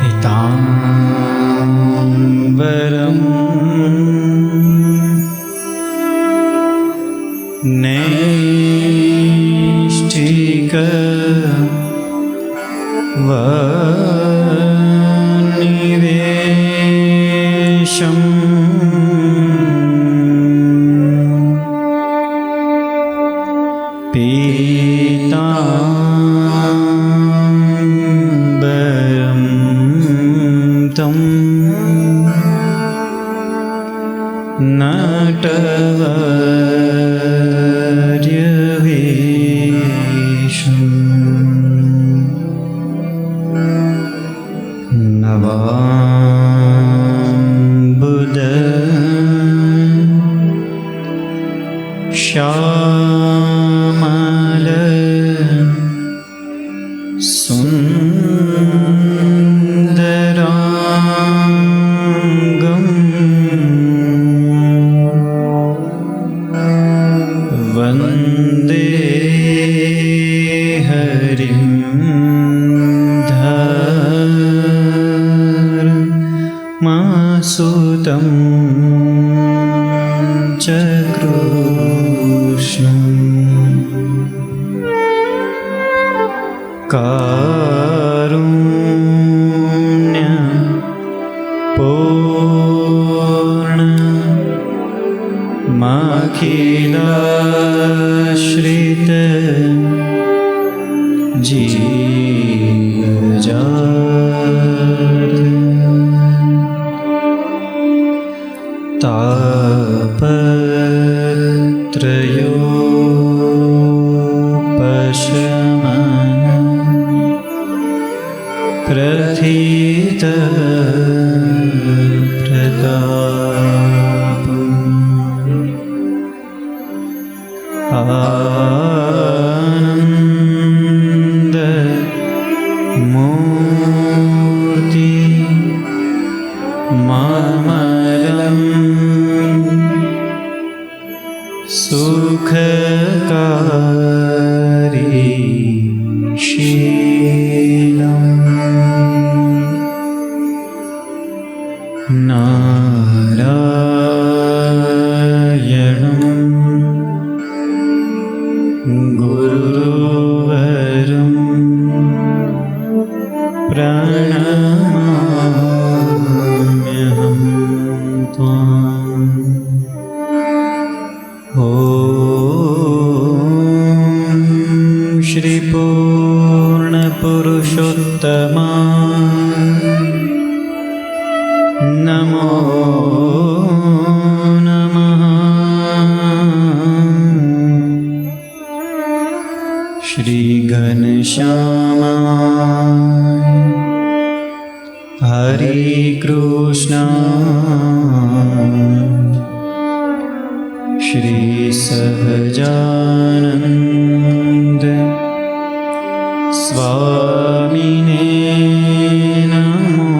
पीताम्बरं नैष्ठिकवर्णनिवेशम् पीताम्बरं तं नटवर्यवेशम् नवाम्बुद श्यामल सुन्दरांगं वन्दे हरिं धर्मसुतं च कृष्णम् कारुण्यपूर्णमखिलाश्रित जीवजात तापत्रयोपशमन प्रथित प्रतापम् आनन्द मूर्ति मामलं सुखकारी शीलम् नारायणं गुरुवरं प्रणमाम्यहं त्वाम्। ॐ श्री पूर्णपुरुषोत्तमा नमो नमः। श्री घनश्यामा हरे कृष्ण श्री सहजानंद स्वामिने नमो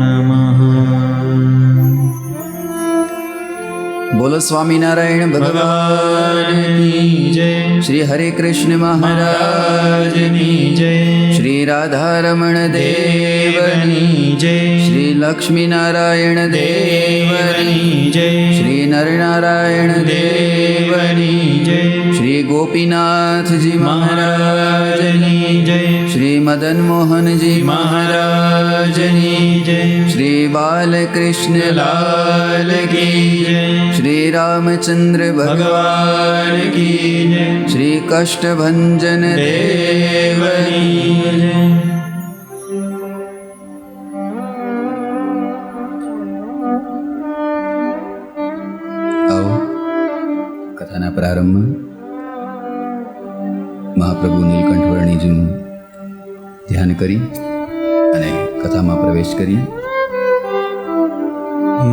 नमः। बोलो स्वामीनारायण भगवान की जय। श्री हरे कृष्ण महाराज की जय। श्री राधारमण देवनी जय। श्री लक्ष्मी नारायण देवनी जय। श्री नरनारायण देवनी जय। श्री गोपीनाथ जी महाराज की जय। श्री मदन मोहन जी महाराज की जय। श्री बालकृष्ण लाल की जय। श्री रामचंद्र भगवान की जय। श्री कष्टभंजन देवनी जय। आओ कथाना प्रारंभ महाप्रभु નીલકંઠવર્ણીજીનું ધ્યાન કરી અને કથામાં પ્રવેશ કરીએ।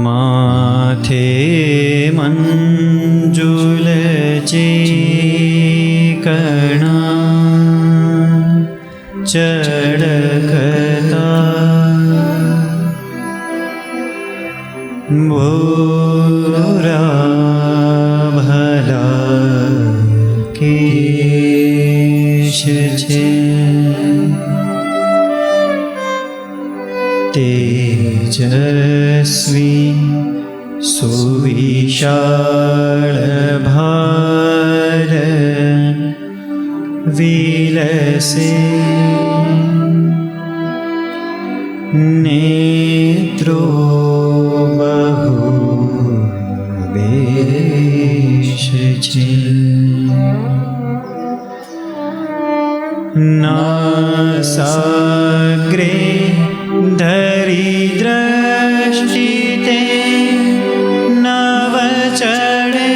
माथे मंजुल चिकणा चढ़कता भोरा भला કેશ છે તેજસ્વી સુવિશાળ ભાર વિલસે નેત્રો બહુ બેશ છે નાસાગ્રે ધરી દ્રષ્ટિ તે નવ ચડે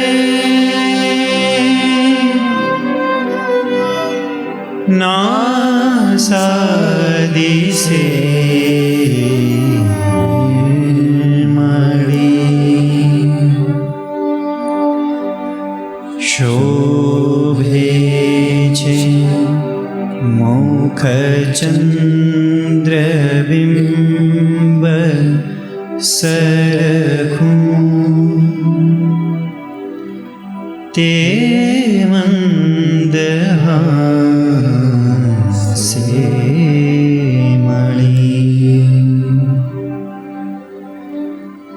નાસાદિશે મળી શોભે છે મુખ ચંદ્રબિંબ સરખું તે મંદહાસે મળી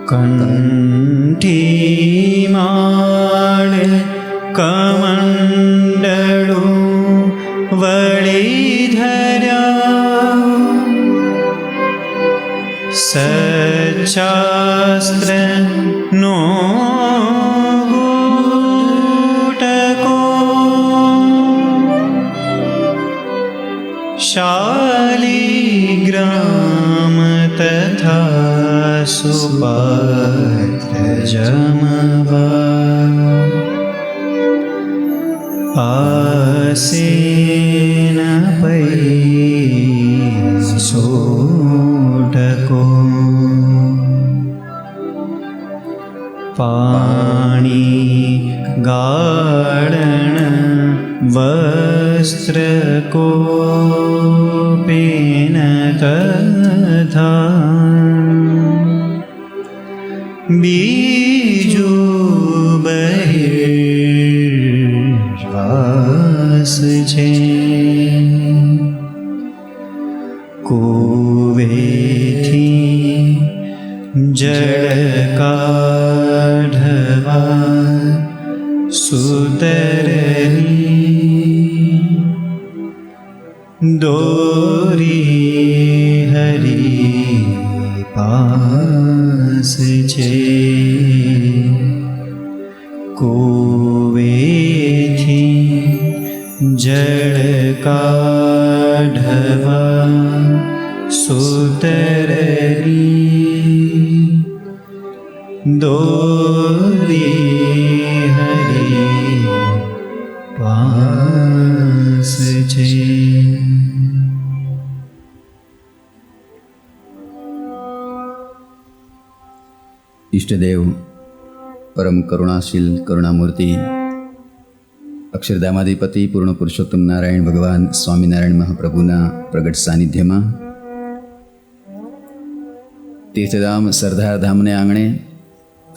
કંઠી માળ કમંડળું વળી ધર્યા સચ્શાસ્ત્ર નો ગુટકો શાલિગ્રામ તથા સુપાત્ર જમવા આસીન પૈ સોટકો પાણી ગાળણ વસ્ત્ર કોપેન તથા બીજું બહિર્વાસ છે કુવેથી જળ કાઢવા સુતરની દોરી હરી પાસ છે કુવેથી જળ કાઢવા સુતરની દોરી હરી પાસ છે ઈષ્ટદેવ પરમ કરુણાશીલ કરુણામૂર્તિ અક્ષરધામાધિપતિ પૂર્ણ પુરુષોત્તમ નારાયણ ભગવાન સ્વામિનારાયણ મહાપ્રભુના પ્રગટ સાનિધ્યમાં તીર્થધામ સરદારધામને આંગણે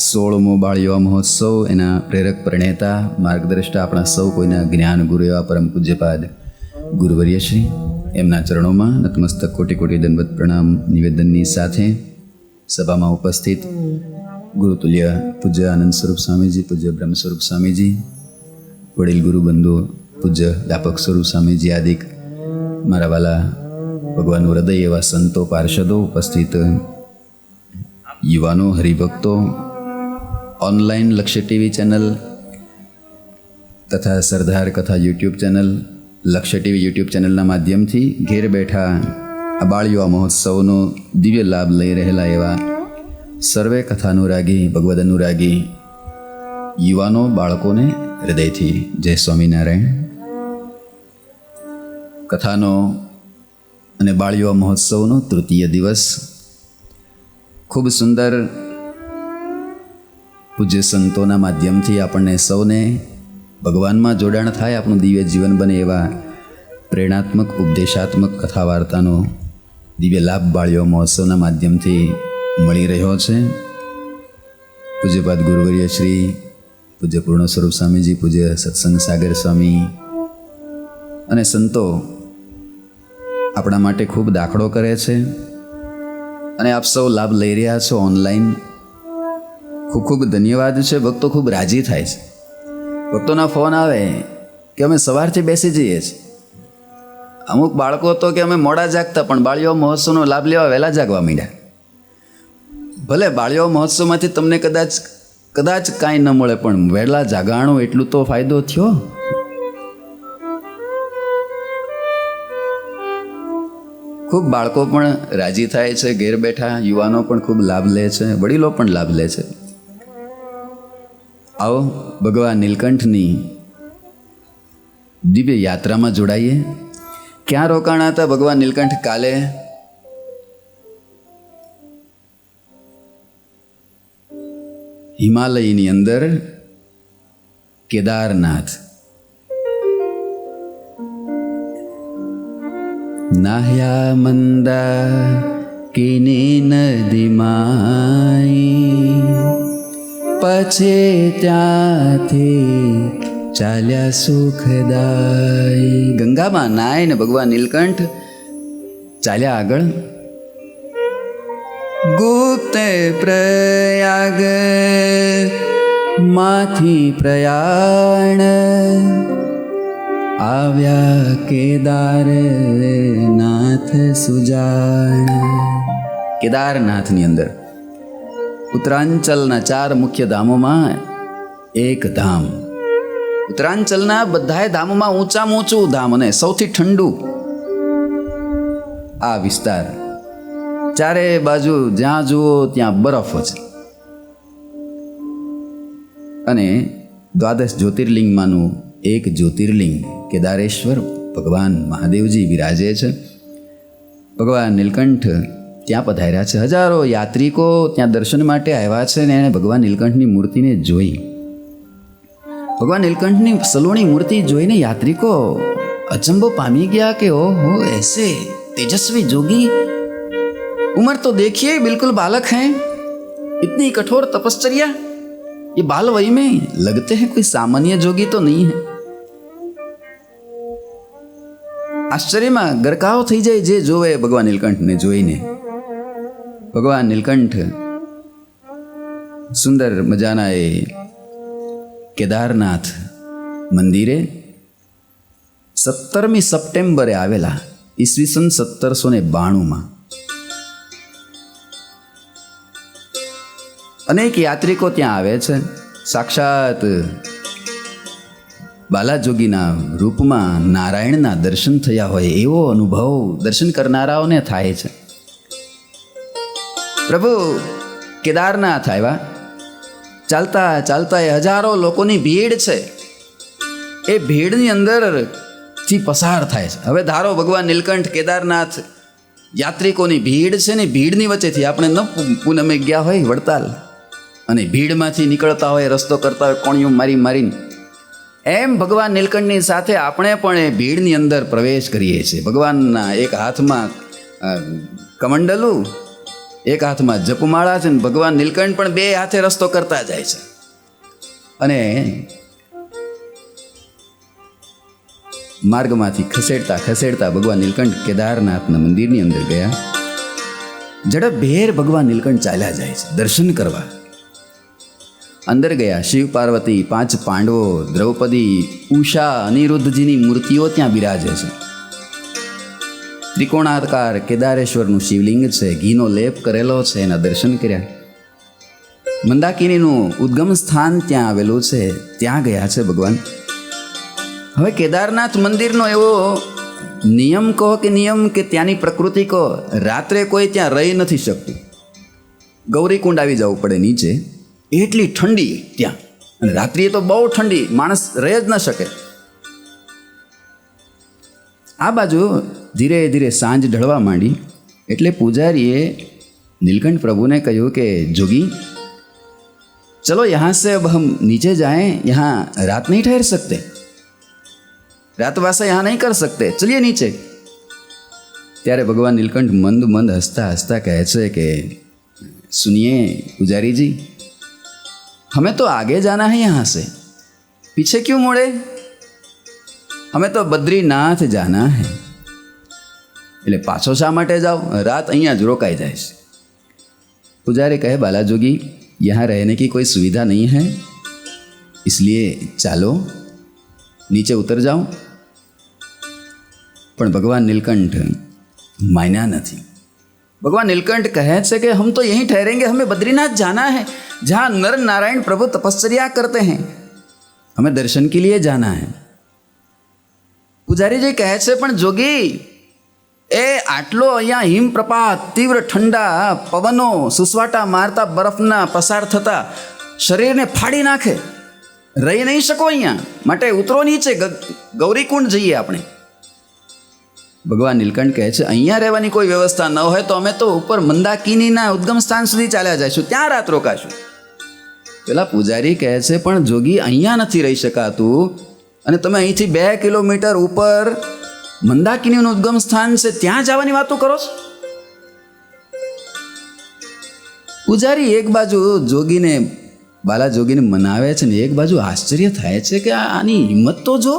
16મો બાળ યુવા મહોત્સવ એના પ્રેરક પ્રણેતા માર્ગદર્શતા આપણા સૌ કોઈના જ્ઞાન ગુરુ એવા પરમ પૂજ્યપાદ ગુરુવર્યશ્રી એમના ચરણોમાં નતમસ્તક કોટી કોટી દંડવત પ્રણામ નિવેદનની સાથે સભામાં ઉપસ્થિત ગુરુતુલ્ય પૂજ્ય આનંદ સ્વરૂપ સ્વામીજી, પૂજ્ય બ્રહ્મ સ્વરૂપ સ્વામીજી, વડીલ ગુરુબંધુ પૂજ્ય વ્યાપક સ્વરૂપ સ્વામીજી આદિક મારા વાલા ભગવાનનું હૃદય એવા સંતો પાર્ષદો, ઉપસ્થિત યુવાનો, હરિભક્તો, ઓનલાઈન લક્ષ્ય ટીવી ચેનલ તથા સરદાર કથા યુટ્યુબ ચેનલ, લક્ષ્ય ટીવી યુટ્યુબ ચેનલના માધ્યમથી ઘેર બેઠા આ બાળ યુવા મહોત્સવનો દિવ્ય લાભ લઈ રહેલા એવા સર્વે કથાનુરાગી, ભગવદ અનુરાગી યુવાનો, બાળકોને હૃદયથી જય સ્વામિનારાયણ. કથાનો અને બાળ યુવા મહોત્સવનો તૃતીય દિવસ ખૂબ સુંદર પૂજ્ય સંતોના માધ્યમથી આપણને સૌને ભગવાનમાં જોડાણ થાય, આપણું દિવ્ય જીવન બને એવા પ્રેરણાત્મક, ઉપદેશાત્મક કથા વાર્તાનો દિવ્ય લાભ બાળ યુવા મહોત્સવના માધ્યમથી મળી રહ્યો છે. પૂજ્યપાદ ગુરુવર્ય શ્રી પૂજ્ય પૂર્ણ સ્વરૂપ સ્વામીજી, પૂજ્ય સત્સંગ સાગર સ્વામી અને સંતો આપણા માટે ખૂબ દાખલો કરે છે અને આપ સૌ લાભ લઈ રહ્યા છો ઓનલાઈન. ખૂબ ખૂબ ધન્યવાદ છે. ભક્તો ખૂબ રાજી થાય છે. ભક્તોના ફોન આવે કે અમે સવારથી બેસી જઈએ છીએ. અમુક બાળકો તો કે અમે મોડા જાગતા, પણ બાળીઓ મહોત્સવનો લાભ લેવા વહેલા જાગવા માંડ્યા. ભલે બાળીઓ મહોત્સવમાંથી તમને કદાચ કાંઈ ન મળે, પણ વહેલા જાગાણું એટલું તો ફાયદો થયો. ખૂબ બાળકો પણ રાજી થાય છે ઘેર બેઠા. યુવાનો પણ ખૂબ લાભ લે છે, વડીલો પણ લાભ લે છે. આવો ભગવાન નીલકંઠની દિવ્ય યાત્રામાં જોડાઈએ. ક્યાં રોકાણા હતા ભગવાન નીલકંઠ કાલે? હિમાલયની અંદર કેદારનાથ. નાહ્યા મંદા કિની નદીમાઈ, પછી ત્યાંથી ચાલ્યા સુખદાઈ. ગંગામાં નાય ને ભગવાન નીલકંઠ ચાલ્યા આગળ. ગુપ્ત પ્રયાગ માંથી પ્રયાણ આવ્યા કેદારનાથ સુજાણ. કેદારનાથની અંદર ઉત્તરાંચલના 4 મુખ્ય ધામોમાં એક ધામ. ઉત્તરાંચલના બધાય ધામોમાં ઊંચામાં ઊંચું ધામ અને સૌથી ઠંડુ આ વિસ્તાર. ચારે બાજુ જ્યાં જુઓ ત્યાં બરફ છે. અને 12 જ્યોતિર્લિંગમાંનું એક જ્યોતિર્લિંગ કેદારેશ્વર ભગવાન મહાદેવજી વિરાજે છે. ભગવાન નીલકંઠ ત્યાં પધાર્યા છે. હજારો યાત્રિકો ત્યાં દર્શન માટે આવ્યા છે ને એણે ભગવાન નીલકંઠની મૂર્તિને જોઈ. ભગવાન નીલકંઠની સલોણી મૂર્તિ જોઈને યાત્રિકો અચંબો પામી ગયા કે ઓહો, ऐसे तेजस्वी जोगी, उम्र तो देखिए बिल्कुल बालक हैं, इतनी कठोर तपश्चर्या, ये बाल वयी में लगते हैं कोई सामान्य जोगी तो नहीं है. આશ્ચર્યમાં ગરકાવ થઈ જાય જે જોવે ભગવાન નીલકંઠને જોઈને. ભગવાન નીલકંઠ સુંદર મજાના એ કેદારનાથ મંદિરે 17મી સપ્ટેમ્બરે આવેલા, ઈસવીસન 1792માં. અનેક યાત્રિકો ત્યાં આવે છે. સાક્ષાત બાલાજોગીના રૂપમાં નારાયણના દર્શન થયા હોય એવો અનુભવ દર્શન કરનારાઓને થાય છે. પ્રભુ કેદારનાથ આવ્યા. ચાલતા ચાલતા એ હજારો લોકોની ભીડ છે. એ ભીડની અંદરથી પસાર થાય છે. હવે ધારો ભગવાન નીલકંઠ કેદારનાથ, યાત્રિકોની ભીડ છે ને, ભીડની વચ્ચેથી આપણે ન પૂનમે ગયા હોય વડતાલ અને ભીડમાંથી નીકળતા હોય, રસ્તો કરતા હોય કોણિયું મારીને, એમ ભગવાન નીલકંઠની સાથે આપણે પણ એ ભીડની અંદર પ્રવેશ કરીએ છીએ. ભગવાનના એક હાથમાં કમંડલું, એક હાથમાં જપમાળા છે ને ભગવાન નીલકંઠ પણ 2 હાથે રસ્તો કરતા જાય છે. અને માર્ગમાંથી ખસેડતા ભગવાન નીલકંઠ કેદારનાથના મંદિરની અંદર ગયા. ઝડપભેર ભગવાન નીલકંઠ ચાલ્યા જાય છે દર્શન કરવા. અંદર ગયા. શિવ પાર્વતી, 5 પાંડવો, દ્રૌપદી, ઉષા, અનિરુદ્ધજીની મૂર્તિઓ ત્યાં બિરાજે છે. ત્રિકોણાકાર કેદારેશ્વરનું શિવલિંગ છે, ઘીનો લેપ કરેલો છે, એના દર્શન કર્યા. મંદાકિનીનું ઉદ્ગમ સ્થાન ત્યાં આવેલું છે, ત્યાં ગયા છે ભગવાન. હવે કેદારનાથ મંદિરનો એવો નિયમ કહો કે ત્યાંની પ્રકૃતિ કહો, રાત્રે કોઈ ત્યાં રહી નથી શકતું. ગૌરીકુંડ આવી જવું પડે નીચે, એટલી ઠંડી ત્યાં. અને રાત્રિએ તો બહુ ઠંડી, માણસ રહી જ ન શકે. આ બાજુ ધીરે ધીરે સાંજ ઢળવા માંડી એટલે પૂજારીએ નીલકંઠ પ્રભુને કહ્યું કે જોगी, चलो यहाँ से अब हम नीचे जाएं, यहाँ रात नहीं ठहर सकते, रातवासा यहाँ नहीं कर सकते, चलिए नीचे. ત્યારે ભગવાન નીલકંઠ મંદ હસતા કહે છે કે સુનિए पुजारी जी, हमें तो आगे जाना है यहाँ से, पीछे क्यों मुड़े? हमें तो बद्रीनाथ जाना है. એટલે પાછો શા માટે જાઓ? રાત અહીંયા જ રોકાઈ જાય છે. पुजारी कहे, बाला जोगी, यहाँ रहने की कोई सुविधा नहीं है, इसलिए चालो नीचे उतर जाओ. પણ ભગવાન નીલકંઠ માન્યા નથી. भगवान नीलकंठ कहे छे कि हम तो यहीं ठहरेंगे, हमें बद्रीनाथ जाना है, जहाँ नर नारायण प्रभु तपस्या करते हैं, हमें दर्शन के लिए जाना है. पुजारी जी कहे छे, पण जोगी ए आटलो अहींया हिमप्रपात, तीव्र ठंडा पवनो सुसवाटा मारता बरफना पसार थता शरीरने फाड़ी नाखे, रही नहीं शको अहींया, माटे उतरो नीचे, गौरीकुंड जईए आपणे. भगवान नीलकंठ कहे छे, अहींया રહેવાની કોઈ વ્યવસ્થા ન હોય તો અમે તો ઉપર મંદાકિનીના ઉદ્ગમ સ્થાન સુધી ચાલ્યા જઈશું, ત્યાં રાત રોકાશું. પેલા પૂજારી કહે છે, પણ જોગી અહીંયા નથી રહી શકાતું, અને તમે અહીંથી 2 કિલોમીટર ઉપર મંદાકિનીનું ઉદ્ગમ સ્થાન છે ત્યાં જવાની વાતો કરો છો. પૂજારી એક બાજુ જોગીને બાલા જોગીને મનાવે છે ને એક બાજુ આશ્ચર્ય થાય છે કે આની હિંમત તો જો.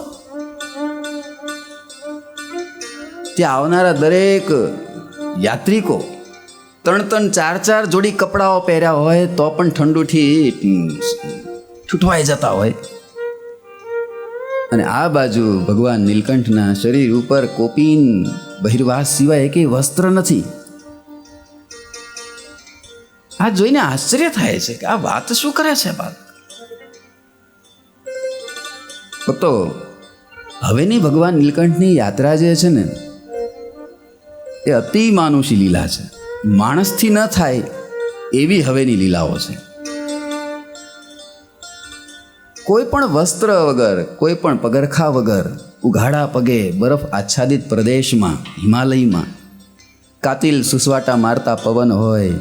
ત્યાં આવનારા દરેક યાત્રિકો 3-3, 4-4 જોડી કપડાઓ પહેર્યા હોય તો પણ ઠંડુથી ઠૂઠવાઈ જતા હોય. અને આ બાજુ ભગવાન નીલકંઠના શરીર ઉપર કોપીન બહિર્વાસ સિવાય એકેય વસ્ત્ર નથી. આ જોઈને આશ્ચર્ય થાય છે કે આ વાત શું કરે છે બાપ. તો હવેની ભગવાન નીલકંઠની યાત્રા જે છે ને એ અતિ માનુષી લીલા છે, માણસથી ન થાય એવી હવેની લીલાઓ છે. કોઈ પણ વસ્ત્ર વગર, કોઈ પણ પગરખા વગર, ઉઘાડા પગે બરફ આચ્છાદિત પ્રદેશમાં, હિમાલયમાં કાતિલ સુસવાટા મારતા પવન હોય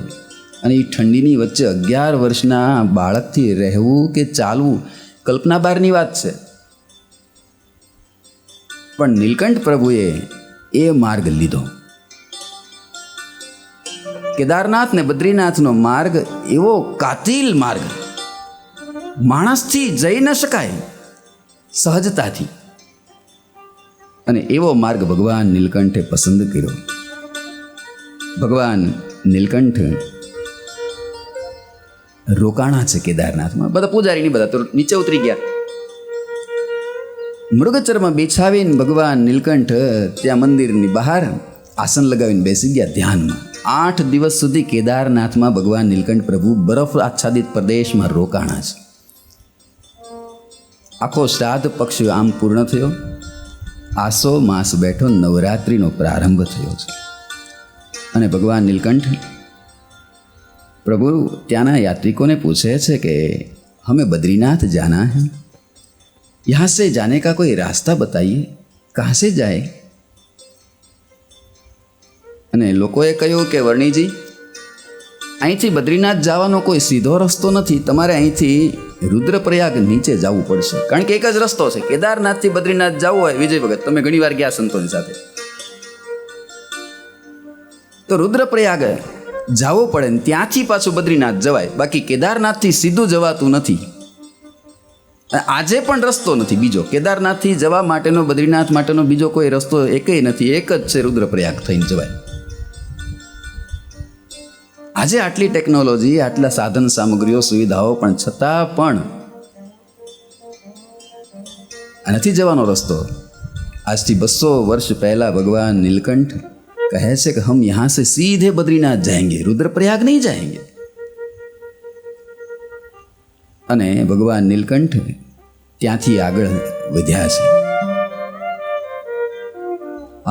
અને એ ઠંડીની વચ્ચે 11 વર્ષના બાળકથી રહેવું કે ચાલવું કલ્પના બહારની વાત છે. પણ નીલકંઠ પ્રભુએ એ માર્ગ લીધો. કેદારનાથ ને બદ્રીનાથનો માર્ગ એવો કાતિલ માર્ગ, માણસથી જઈ ન શકાય સહજતાથી, અને એવો માર્ગ ભગવાન નીલકંઠે પસંદ કર્યો. ભગવાન નીલકંઠ રોકાણા છે કેદારનાથમાં. બધા પૂજારીની બધા તો નીચે ઉતરી ગયા. મૃગચર્મ બિછાવીને ભગવાન નીલકંઠ ત્યાં મંદિરની બહાર આસન લગાવીને બેસી ગયા ધ્યાનમાં. 8 દિવસ સુધી કેદારનાથમાં ભગવાન નીલકંઠ પ્રભુ બરફ આચ્છાદિત પ્રદેશમાં રોકાણા છે. આખો શ્રાદ્ધ પક્ષ આમ પૂર્ણ થયો. આસો માસ બેઠો, નવરાત્રિનો પ્રારંભ થયો છે. અને ભગવાન નીલકંઠ પ્રભુ ત્યાંના યાત્રિકોને પૂછે છે કે હमें बद्रीनाथ जाना है, यहाँ से जाने का कोई रास्ता बताइए, कहाँ से जाए? અને લોકોએ કહ્યું કે વર્ણીજી, અહીંથી બદ્રીનાથ જવાનો કોઈ સીધો રસ્તો નથી, તમારે અહીંથી રુદ્રપ્રયાગ નીચે જવું પડશે. કારણ કે એક જ રસ્તો છે, કેદારનાથથી બદ્રીનાથ જવું હોય. વિજય ભગત, તમે ઘણી વાર ગયા સંતોની સાથે, તો રુદ્રપ્રયાગ જવું પડે ને ત્યાંથી પાછું બદ્રીનાથ જવાય, બાકી કેદારનાથથી સીધું જવાતું નથી. આજે પણ રસ્તો નથી બીજો, કેદારનાથથી જવા માટેનો, બદ્રીનાથ માટેનો બીજો કોઈ રસ્તો એકેય નથી, એક જ છે રુદ્રપ્રયાગ થઈને જવાય. આજે આટલી ટેકનોલોજી, આટલા સાધન સામગ્રીઓ, સુવિધાઓ પણ છતાં પણ આ નથી જવાનો રસ્તો. આજથી 200 વર્ષ પહેલા ભગવાન નીલકંઠ કહે છે કે હમ यहाँ से सीधे बद्रीनाथ जाएंगे, रुद्रप्रयाग नहीं जाएंगे. અને ભગવાન નીલકંઠ ત્યાંથી આગળ વધ્યા છે.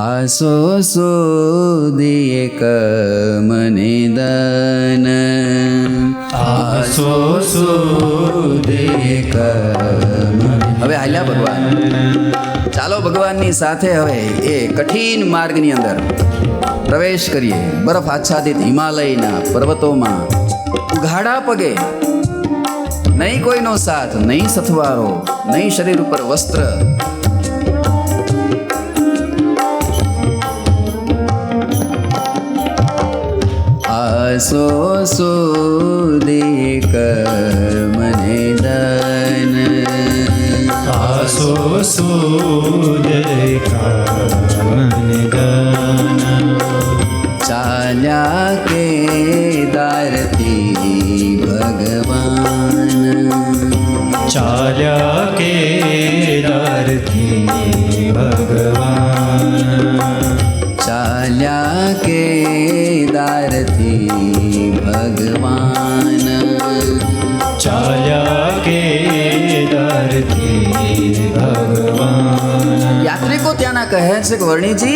આસો સોદિયે કમને દાન, આસો સોદિયે કમને. હવે હાલ્યા ભગવાન. ચાલો ભગવાનની સાથે હવે એ કઠિન માર્ગની અંદર પ્રવેશ કરીએ. બરફ આચ્છાદિત હિમાલયના પર્વતોમાં ઉઘાડા પગે, નહીં કોઈનો સાથ, નહીં સથવારો, નહીં શરીર ઉપર વસ્ત્ર. આસો સોદિયે કમને સૂદે કામન ગાના. ચાલ્યા કેદારથી ભગવાન, ચાલ્યા કેદારથી ભગવાન. ચાલ્યા કેદારથી ભગવાન. ચાલ્યા કેદારથી ભગવાન. यात्री को ત્યાં ના કહે છે કે વર્ણીજી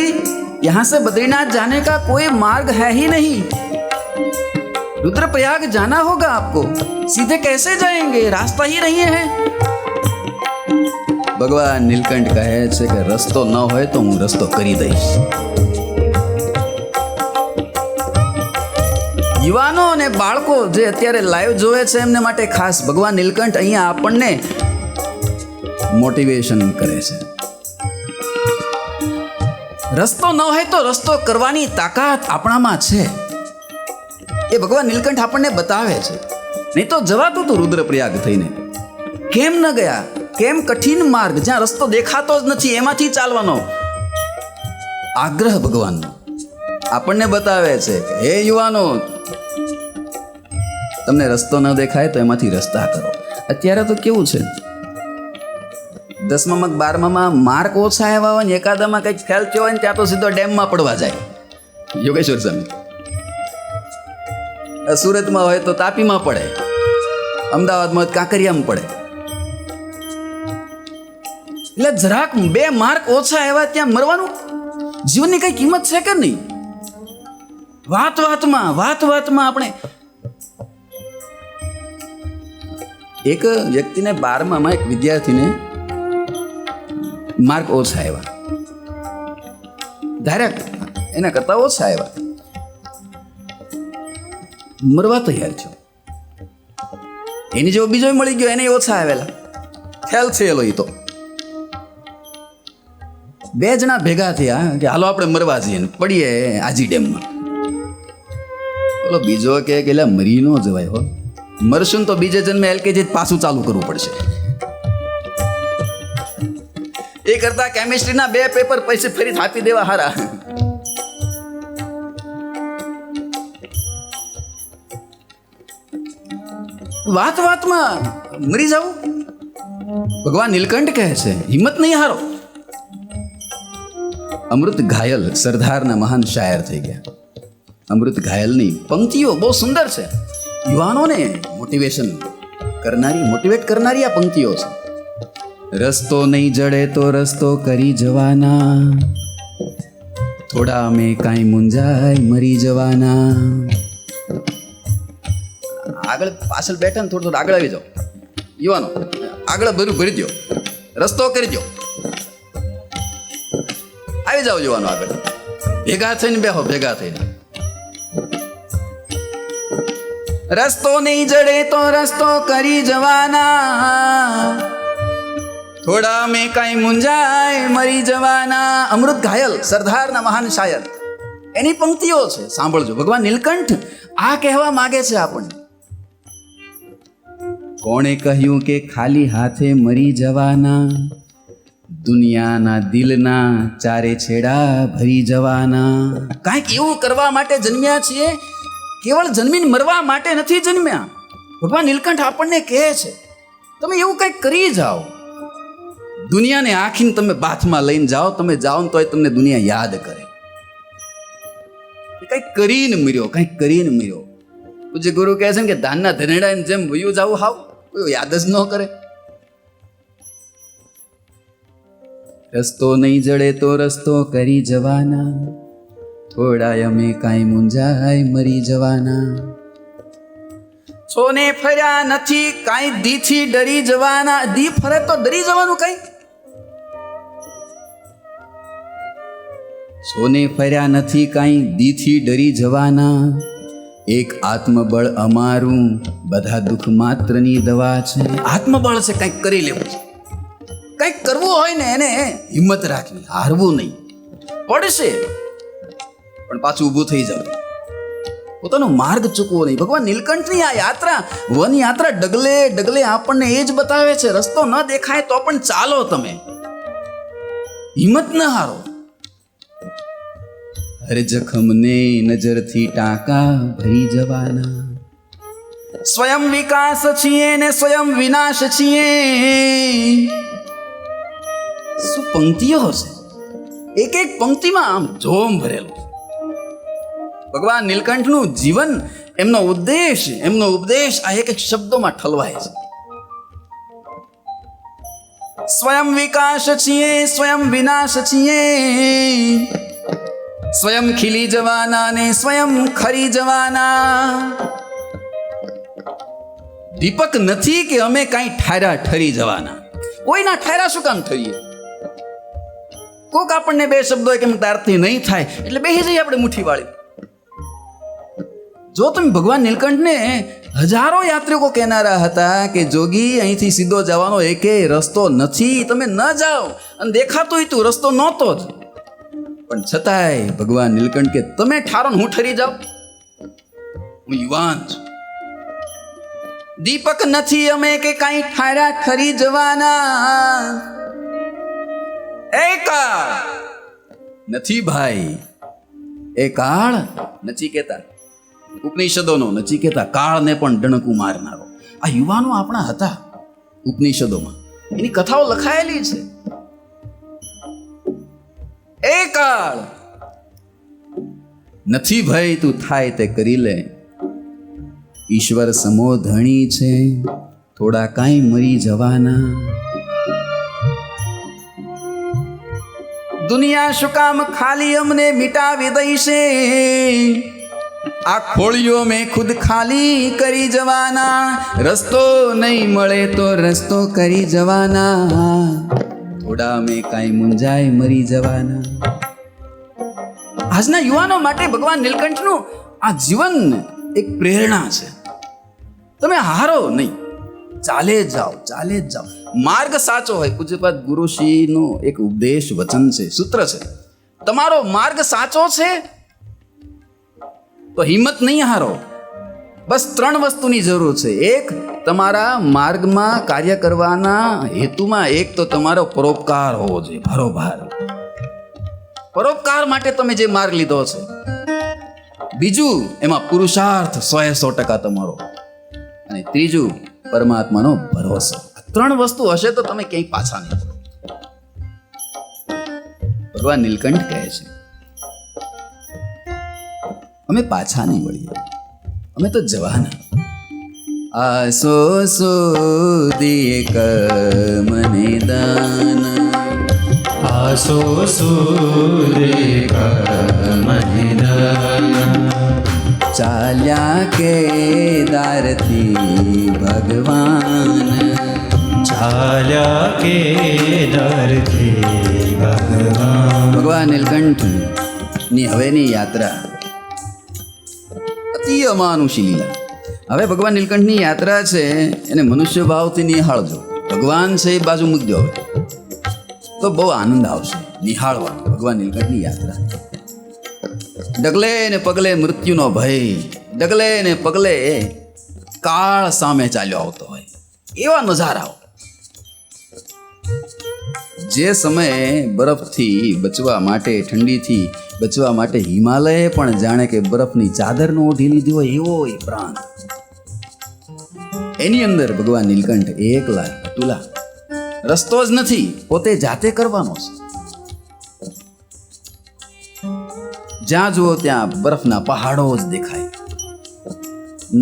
यहाँ से बद्रीनाथ जाने का कोई मार्ग है ही नहीं, रुद्रप्रयाग जाना होगा आपको, सीधे कैसे जाएंगे, रास्ता ही नहीं है. ભગવાન નીલકંઠ કહે છે કે રસ્તો ન હોય તો હું રસ્તો કરી દઈશ. યુવાનો અને બાળકો જે અત્યારે લાઈવ જોવે છે એમને માટે ખાસ ભગવાન નીલકંઠ અહીંયા આપણને મોટિવેશન કરે છે. રસ્તો ન હોય તો રસ્તો કરવાની તાકાત આપણામાં છે, એ ભગવાન નીલકંઠ આપણને બતાવે છે. નહીં તો જવાતું તું રુદ્રપ્રયાગ થઈને. કેમ ન ગયા? કેમ કઠિન માર્ગ જ્યાં રસ્તો દેખાતો જ નથી એમાંથી ચાલવાનો આગ્રહ ભગવાનનો આપણને બતાવે છે કે હે યુવાનો, તમને રસ્તો ન દેખાય તો એમાંથી રસ્તા કરો. અત્યારે તો કેવું છે, 10માં 12માં માર્ક ઓછા આવ્યા હોય ને એકાદામાં કંઈક ફેલ થયો હોય ને ત્યાં તો સીધો ડેમમાં પડવા જાય. યોગેશ્વર સ્વામી સુરતમાં હોય તો તાપીમાં પડે, અમદાવાદમાં હોય તો કાંકરિયામાં પડે. એટલે જરાક 2 માર્ક ઓછા આવ્યા ત્યાં મરવાનું. જીવનની કઈ કિંમત છે કે નહીં? વાત વાતમાં આપણે એક વ્યક્તિને 12માં એક વિદ્યાર્થીને માર્ક ઓછા આવ્યા, ડાયરેક્ટ એના કરતા ઓછા આવ્યા, મરવા તૈયાર થયો. એની જેવો બીજો મળી ગયો, એને ઓછા આવેલા, ખ્યાલ થયેલો. એ તો 2 જણા ભેગા થયા કે હાલો આપણે મરવા જઈએ ને પડીએ આજી ડેમમાં. બોલો બીજો કે એટલે મરી ન જવાય હો, મરશું તો બીજે જન્મે એલકેજી પાછું ચાલુ કરવું પડશે. એ કરતા કેમિસ્ટ્રીના 2 પેપર પછી ફરી આપી દેવા હારા. વાતમાં મરી જાવ. ભગવાન નીલકંઠ કહે છે હિંમત નહીં હારો. અમૃત ઘાયલ સરદારના મહાન શાયર થઈ ગયા. અમૃત ઘાયલની પંક્તિઓ બહુ સુંદર છે, યુવાનોને મોટિવેટ કરનારી આ પંક્તિઓ છે. રસ્તો નહીં જડે તો રસ્તો કરી જવાના, થોડા અમે કાંઈ મુંજાય મરી જવાના. આગળ પાછળ બેઠા ને થોડું આગળ આવી જાઓ યુવાનો, આગળ બધું ભરી દો, રસ્તો કરી દો. આવી જાઓ યુવાનો આગળ, ભેગા થઈને બેહો, ભેગા થઈને. રસ્તો નહીં જડે તો રસ્તો કરી જવાના, થોડા મેં કાંઈ મુંજાય મરી જવાના. અમૃત ઘાયલ સરદારના મહાન શાયર, એની પંક્તિઓ છે, સાંભળજો. ભગવાન નીલકંઠ આ કહેવા માંગે છે આપણને. કોણે કહ્યું કે ખાલી હાથે મરી જવાના, દુનિયાના દિલના ચારે છેડા ભરી જવાના. કાંઈક એવું કરવા માટે જન્મ્યા છીએ, કેવળ જન્મીને મરવા માટે નથી જન્મ્યા. ભગવાન નીલકંઠ આપણને કહે છે તમે એવું કંઈક કરી જાઓ. દુનિયાને આખીને તમે બાથમાં લઈને જાઓ, તમે જાઓ ને તોય તમને દુનિયા યાદ કરે. કંઈક કરીને મર્યો, કંઈક કરીને મર્યો. પૂજ્ય ગુરુ કહે છે ને કે ધાનના ધનેડાની જેમ વયું જાવું હાવ, કોઈ યાદ જ ન કરે. રસ્તો નહીં જડે તો રસ્તો કરી જવાના, થોડા અમે કાંઈ મુંજાય મરી જવાના. સોને ફર્યા નથી કાંઈ દીથી ડરી જવાના. દી ફરે તો ડરી જવાનું કઈ. સોને ફર્યા નથી કાંઈ દીથી ડરી જવાના. એક આત્મબળ અમારું બધા દુઃખ માત્રની દવા છે. આત્મબળ છે, કંઈક કરી લેવું છે. કંઈક કરવું હોય ને એને હિંમત રાખવી, હારવું નહીં. પડશે પણ પાછું ઊભું થઈ જવું, પોતાનો માર્ગ ચૂકવો નહીં. ભગવાન નીલકંઠની આ યાત્રા, વન યાત્રા, ડગલે ડગલે આપણને એ જ બતાવે છે. રસ્તો ન દેખાય તો પણ ચાલો તમે, હિંમત ન હારો. હર જખમને નજરથી ટાંકા ભરી જવાના. સ્વયં વિકાસ છીએ ને સ્વયં વિનાશ છીએ. શું પંક્તિઓ છે, એક એક પંક્તિમાં આમ જોમ ભરેલું. ભગવાન નીલકંઠનું જીવન, એમનો ઉપદેશ આ એક એક શબ્દોમાં ઠલવાય છે. સ્વયં વિકાસ છીએ, સ્વયં વિનાશ છીએ. સ્વયં ખીલી જવાના ને સ્વયં ખરી જવાના. દીપક નથી કે અમે કાંઈ ઠાર્યા ઠરી જવાના. કોઈના ઠાર્યા શું કામ ઠરીએ? કોક આપણને બે શબ્દો કેમ તારથી નહીં થાય એટલે બેસી જઈએ આપણે મુઠ્ઠી વાળી. જો તમે ભગવાન નીલકંઠને હજારો યાત્રિકો કહેનારા હતા કે જોગી અહીંથી સીધો જવાનો એકેય રસ્તો નથી, તમે ન જાઓ, અને દેખાતું તું રસ્તો નહોતો જ, પણ છતાંય ભગવાન નીલકંઠ કે તમે ઠારો હું ઠરી જાઉં, હું યુવાન છું. દીપક નથી અમે કે કાંઈ ઠાર્યા ઠરી જવાના. એ કાળ નથી ભાઈ, એ કાળ નથી કહેતા ઉપનિષદોનો, નથી કહેતા કાળને પણ ડણકું મારનારો. આ યુવાનો આપણા હતા ઉપનિષદોમાં, એની કથાઓ લખાયેલી છે. એ કાળ નથી ભાઈ, તું થાય તે કરી લે. ઈશ્વર સમો ધણી છે, થોડા કાંઈ મરી જવાના. દુનિયા શું કામ ખાલી અમને મિટાવી દઈશે. આ ખોળીઓ મેં ખુદ ખાલી કરી જવાના. રસ્તો નહીં મળે તો રસ્તો કરી જવાના. થોડા મેં કાંઈ મુંજાય મરી જવાના. આજના યુવાનો માટે ભગવાન નીલકંઠનું આ જીવન એક પ્રેરણા છે. તમે હારો નહીં, ચાલે જ જાઓ, ચાલે જ જાઓ. માર્ગ સાચો હોય. પૂજ્યપાદ ગુરુશ્રીનું એક ઉપદેશ વચન છે, સૂત્ર છે. તમારો માર્ગ સાચો છે તો હિંમત નહીં હારો. બસ 3 વસ્તુની જરૂર છે. એક, તમારા માર્ગમાં કાર્ય કરવાના હેતુમાં એક તો તમારો પરોપકાર હોવો જોઈએ, ભરોભાર. પરોપકાર માટે તમે જે માર્ગ લીધો છે. બીજું, એમાં પુરુષાર્થ 100% તમારો. અને ત્રીજું, પરમાત્માનો ભરોસો. આ 3 વસ્તુ હશે તો તમે ક્યાંય પાછા નહીં પડો. ભગવાન નીલકંઠ કહે છે અમે પાછા નહીં વળીએ, અમે તો જવાના. આસો સુધી એક મને દાન. આસો સુધી મને દાન. ચાલ્યા કેદારથી ભગવાન. ચાલ્યા કેદારથી ભગવાન. ભગવાન નીલકંઠની હવેની યાત્રા અતિ અમાનુષી લીલા. હવે ભગવાન નીલકંઠની યાત્રા છે એને મનુષ્ય ભાવથી નિહાળજો. ભગવાન છે એ બાજુ મૂકજો હવે, તો બહુ આનંદ આવશે નિહાળવા ભગવાન નીલકંઠની યાત્રા. ડગલે ને પગલે મૃત્યુનો ભય, ડગલે ને પગલે કાળ સામે ચાલ્યો આવતો હોય એવા નજારાઓ. જે સમયે બરફથી બચવા માટે, ઠંડીથી બચવા માટે હિમાલયે પણ જાણે કે બરફની ચાદરનો ઓઢી લીધી હોય એવો એ પ્રાંત. એની અંદર ભગવાન નીલકંઠ એકલા અતુલા. રસ્તો જ નથી, પોતે જાતે કરવાનો છે. જ્યાં જુઓ ત્યાં બરફના પહાડો જ દેખાય.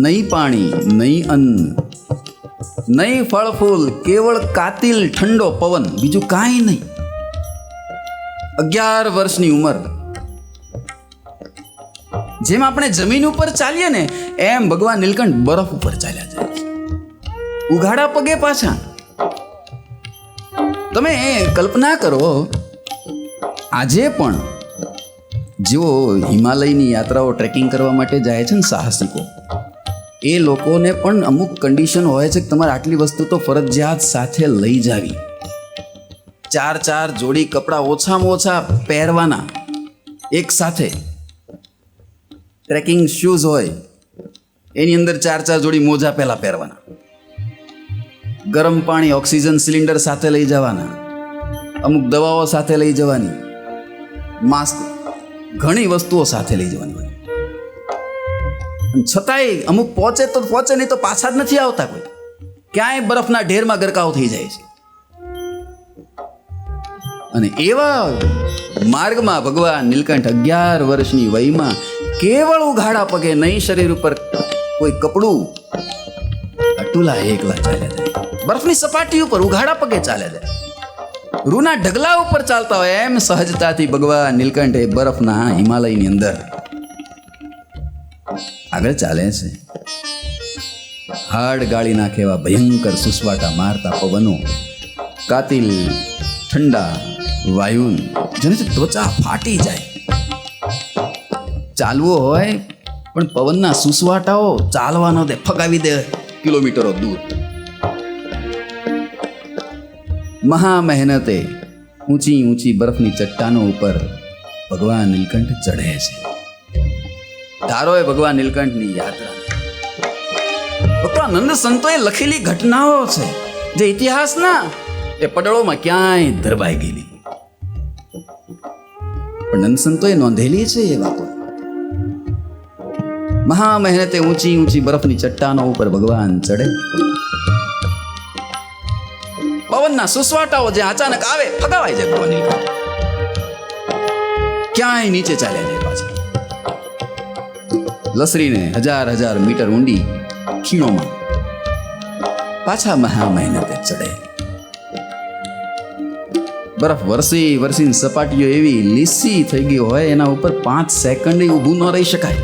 નહીં પાણી, નહીં અન્ન, નહીં ફળ ફૂલ, કેવળ કાતિલ ઠંડો પવન, બીજું કાંઈ નહીં. 11 વર્ષની ઉંમર. જેમ આપણે જમીન ઉપર ચાલીએ ને એમ ભગવાન નીલકંઠ બરફ ઉપર ચાલ્યા જાય છે, ઉઘાડા પગે પાછા. તમે કલ્પના કરો, આજે પણ જેઓ હિમાલયની યાત્રાઓ ટ્રેકિંગ કરવા માટે જાય છે ને સાહસિકો, એ લોકોને પણ અમુક કન્ડિશન હોય છે કે તમારે આટલી વસ્તુ તો ફરજિયાત સાથે લઈ જાવી. 4 જોડી કપડાં ઓછામાં ઓછા પહેરવાના એક સાથે. ટ્રેકિંગ શૂઝ હોય એની અંદર 4 જોડી મોજા પહેલા પહેરવાના. ગરમ પાણી, ઓક્સિજન સિલિન્ડર સાથે લઈ જવાના. અમુક દવાઓ સાથે લઈ જવાની, માસ્ક, ઘણી વસ્તુઓ સાથે લઈ જવાની હોય. છતાંય અમુક પહોંચે તો પહોંચે, નહીં તો પાછા જ નથી આવતા કોઈ. ક્યાંય બરફના ઢેરમાં ગરકાવ થઈ જાય છે. અને એવા માર્ગમાં ભગવાન નીલકંઠ 11 વર્ષની વયમાં કેવળ ઉઘાડા પગે, નહીં શરીર ઉપર કોઈ કપડું, અટુલા એકલા ચાલ્યા જાય. બરફની સપાટી ઉપર ઉઘાડા પગે ચાલ્યા જાય. રૂના ઢગલા ઉપર ચાલતા હોય એમ સહજતાથી ભગવાન નીલકંઠ એ બરફના હિમાલયની અંદર આગળ ચાલે છે. હાડ ગાળી નાખે એવા ભયંકર સુસવાટા મારતા પવનો, કાતિલ ઠંડા વાયુ, જેનાથી ત્વચા ફાટી જાય. ચાલવું હોય પણ પવનના સુસવાટાઓ ચાલવા ન દે, ફગાવી દે કિલોમીટરો દૂર. મહા મહેનતે ઊંચી ઊંચી બરફની ચટ્ટાનો ઉપર ભગવાન નીલકંઠ ચઢે છે. ધારો એ ભગવાન નીલકંઠની યાત્રા. નંદ સંતોએ લખેલી ઘટનાઓ છે જે ઇતિહાસના એ પડળોમાં ક્યાંય ધરબાઈ ગયેલી, પણ નંદ સંતોએ નોંધેલી છે એ વાતો. મહા મહેનતે ઊંચી ઊંચી બરફની ચટ્ટાનો ઉપર ભગવાન ચડે. પવનના સુસવાટાઓ જે અચાનક આવે, ફગાવાઈ જાય ભગવાન નીલકંઠ. ક્યાંય નીચે ચાલ્યા જાય પાછા. લસરીને 1000 મીટર ઊંડી ખીણોમાં પાછા મહા મહેનતે ચડે. બરફ વરસીને સપાટીઓ એવી લીસી થઈ ગઈ હોય, એના ઉપર 5 સેકન્ડ ઊભું ન રહી શકાય.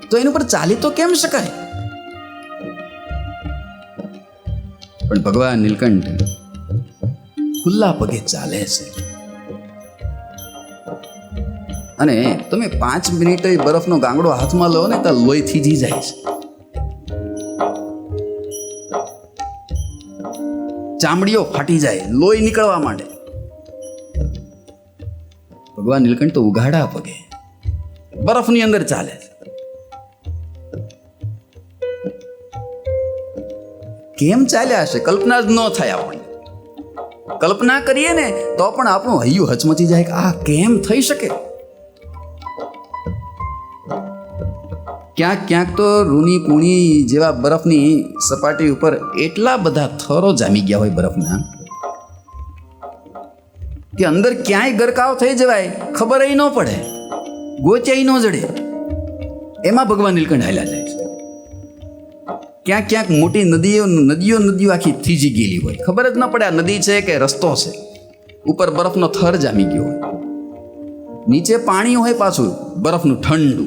તો એની ઉપર ચાલી તો કેમ શકાય? પણ ભગવાન નીલકંઠ ખુલ્લા પગે ચાલે છે. અને તમે 5 મિનિટ બરફનો ગાંગડો હાથમાં લો ને તો લોહી થીજી જાય છે. ચામડીઓ ફાટી જાય, લોહી નીકળવા માંડે. ભગવાન નીલકંઠ તો ઉઘાડા પગે બરફની અંદર ચાલે છે. કેમ ચાલ્યા હશે કલ્પના જ ન થાય. આપણને કલ્પના કરીએ ને તો પણ આપણું હૈયું હચમચી જાય કે આ કેમ થઈ શકે. ક્યાંક ક્યાંક તો રૂની પૂણી જેવા બરફની સપાટી ઉપર એટલા બધા થરો જામી ગયા હોય બરફના કે અંદર ક્યાંય ગરકાવ થઈ જવાય, ખબર ન પડે, ગોચાઈ ન જડે. એમાં ભગવાન નીલકંઠ હાલ્યા જાય છે. ક્યાંક ક્યાંક મોટી નદીઓ આખી થીજી ગયેલી હોય, ખબર જ ન પડે આ નદી છે કે રસ્તો છે. ઉપર બરફનો થર જામી ગયો હોય, નીચે પાણી હોય પાછું બરફનું ઠંડુ,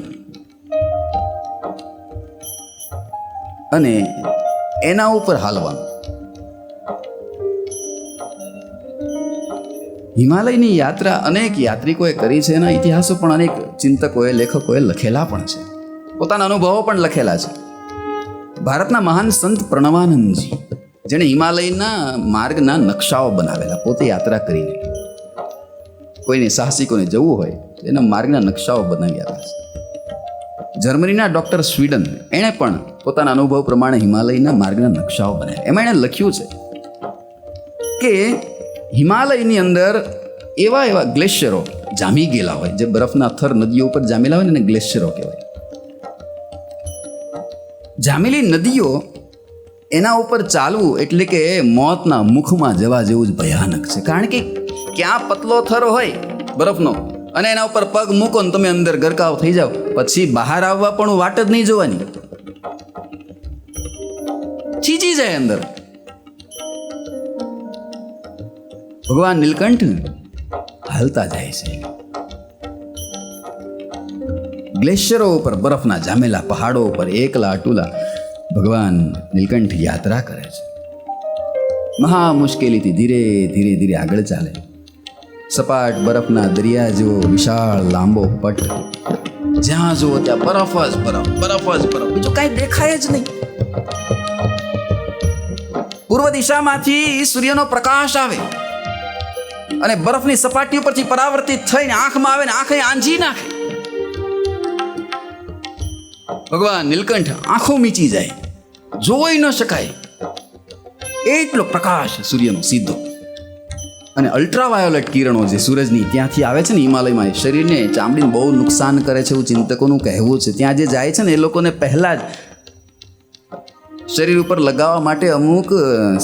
અને એના ઉપર હાલવાનું. હિમાલયની યાત્રા અનેક યાત્રિકોએ કરી છે. એના ઇતિહાસો પણ અનેક ચિંતકોએ, લેખકોએ લખેલા પણ છે, પોતાના અનુભવો પણ લખેલા છે. ભારતના મહાન સંત પ્રણવાનંદજી, જેણે હિમાલયના માર્ગના નકશાઓ બનાવેલા, પોતે યાત્રા કરીને, કોઈને સાહસિકોને જવું હોય તો એના માર્ગના નકશાઓ બનાવી આપ્યા છે. જર્મનીના ડૉક્ટર સ્વીડન, એણે પણ પોતાના અનુભવ પ્રમાણે હિમાલયના માર્ગના નકશાઓ બનાવ્યા. એમાં એણે લખ્યું છે કે હિમાલયની અંદર એવા ગ્લેશિયરો જામી ગયેલા હોય, જે બરફના થર નદીઓ ઉપર જામેલા હોય ને એને ગ્લેશિયરો કહેવાય. જામેલી નદીઓ, એના ઉપર ચાલવું એટલે કે મોતના મુખમાં જવા જેવું જ ભયાનક છે. કારણ કે ક્યાં પતલો થર હોય બરફનો અને એના ઉપર પગ મૂકો ને તમે અંદર ગરકાવ થઈ જાઓ, પછી બહાર આવવા પણ વાટ જ નહીં જોવાની, થીજી જાય અંદર. ભગવાન નીલકંઠ હાલતા જાય છે. ગ્લેશિયરો ઉપર, બરફના જામેલા પહાડો ઉપર એકલા અટુલા ભગવાન નીલકંઠ યાત્રા કરે છે. મહા મુશ્કેલીથી ધીરે ધીરે આગળ ચાલે. સપાટ બરફના દરિયા જેવો વિશાળ લાંબો પટ, જ્યાં જુઓ ત્યાં બરફ જ બરફ, બરફ જ બરફ, બીજું કાંઈ દેખાય જ નહીં. પૂર્વ દિશામાંથી સૂર્યનો પ્રકાશ આવે અને બરફની સપાટી ઉપરથી પરાવર્તિત થઈને આંખમાં આવે ને આંખે આંજી નાખે. ભગવાન નીલકંઠ આંખો મીચી જાય, જોઈ ન શકાય એટલો પ્રકાશ સૂર્યનો સીધો. અને અલ્ટ્રાવાયોલેટ કિરણો જે સૂરજની ત્યાંથી આવે છે ને હિમાલયમાં, એ શરીરને ચામડીને બહુ નુકસાન કરે છે એવું ચિંતકોનું કહેવું છે. ત્યાં જે જાય છે ને એ લોકોને પહેલાં જ શરીર ઉપર લગાવવા માટે અમુક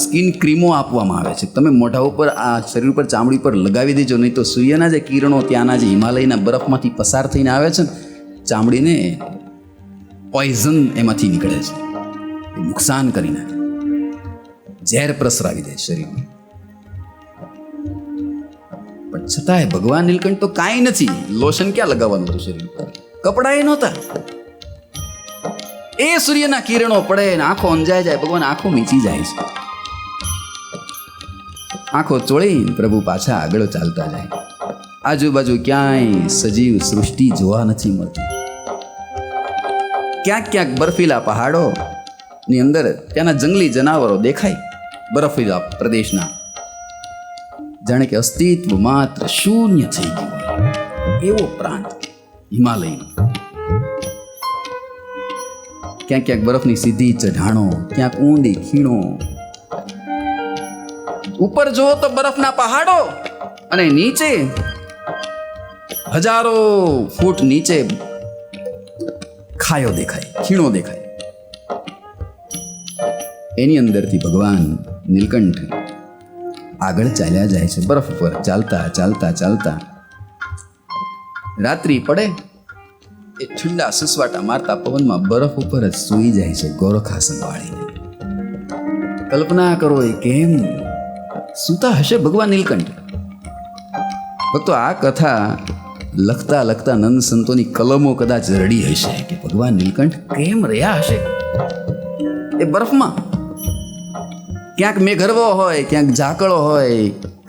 સ્કિન ક્રીમો આપવામાં આવે છે. તમે મોઢા ઉપર, આ શરીર ઉપર, ચામડી ઉપર લગાવી દેજો, નહીં તો સૂર્યના જે કિરણો ત્યાંના જે હિમાલયના બરફમાંથી પસાર થઈને આવે છે ને, ચામડીને પોઈઝન એમાંથી નીકળે છે, એ નુકસાન કરી નાખે, ઝેર પ્રસરાવી દે શરીરમાં. પણ છતાંય ભગવાન નીલકંઠ તો કાંઈ નથી, લોશન ક્યાં લગાવવાનું હતું શરીર ઉપર, કપડાં નહોતા. એ સૂર્યના કિરણો પડે ને આંખો અંજાઈ જાય, ભગવાન આંખો મીચી જાય છે. આંખો ચોળીને પ્રભુ પાછા આગળ ચાલતા જાય. આજુબાજુ ક્યાંય સજીવ સૃષ્ટિ જોવા નથી મળતી. ક્યાંક ક્યાંક બર્ફીલા પહાડો ની અંદર ત્યાંના જંગલી જનાવરો દેખાય, બરફીલા પ્રદેશના, જાણે કે અસ્તિત્વ માત્ર શૂન્ય થઈ ગયું એવો પ્રાંત હિમાલયનો. ક્યાંક ક્યાંક બરફની સીધી ચઢાણો, ક્યાંક ઊંડી ખીણો. ઉપર જુઓ તો બરફના પહાડો, અને નીચે હજારો ફૂટ નીચે ખાયો દેખાય, ખીણો દેખાય. એની અંદરથી ભગવાન નીલકંઠ આગળ ચાલ્યા જાય છે, બરફ પર ચાલતા ચાલતા ચાલતા. રાત્રિ પડે, એ ઠંડા સુસવાટા મારતા પવનમાં બરફ ઉપર જ સૂઈ જાય છે, ગોરખાસન વાળીને. કલ્પના કરો એ કેમ સૂતા હશે ભગવાન નીલકંઠ. ભક્તો, આ કથા લખતા લખતા નંદ સંતોની કલમો કદાચ રડી હશે કે ભગવાન નીલકંઠ કેમ રહ્યા હશે એ બરફમાં. ક્યાંક મેઘરવો હોય, ક્યાંક ઝાકળો હોય,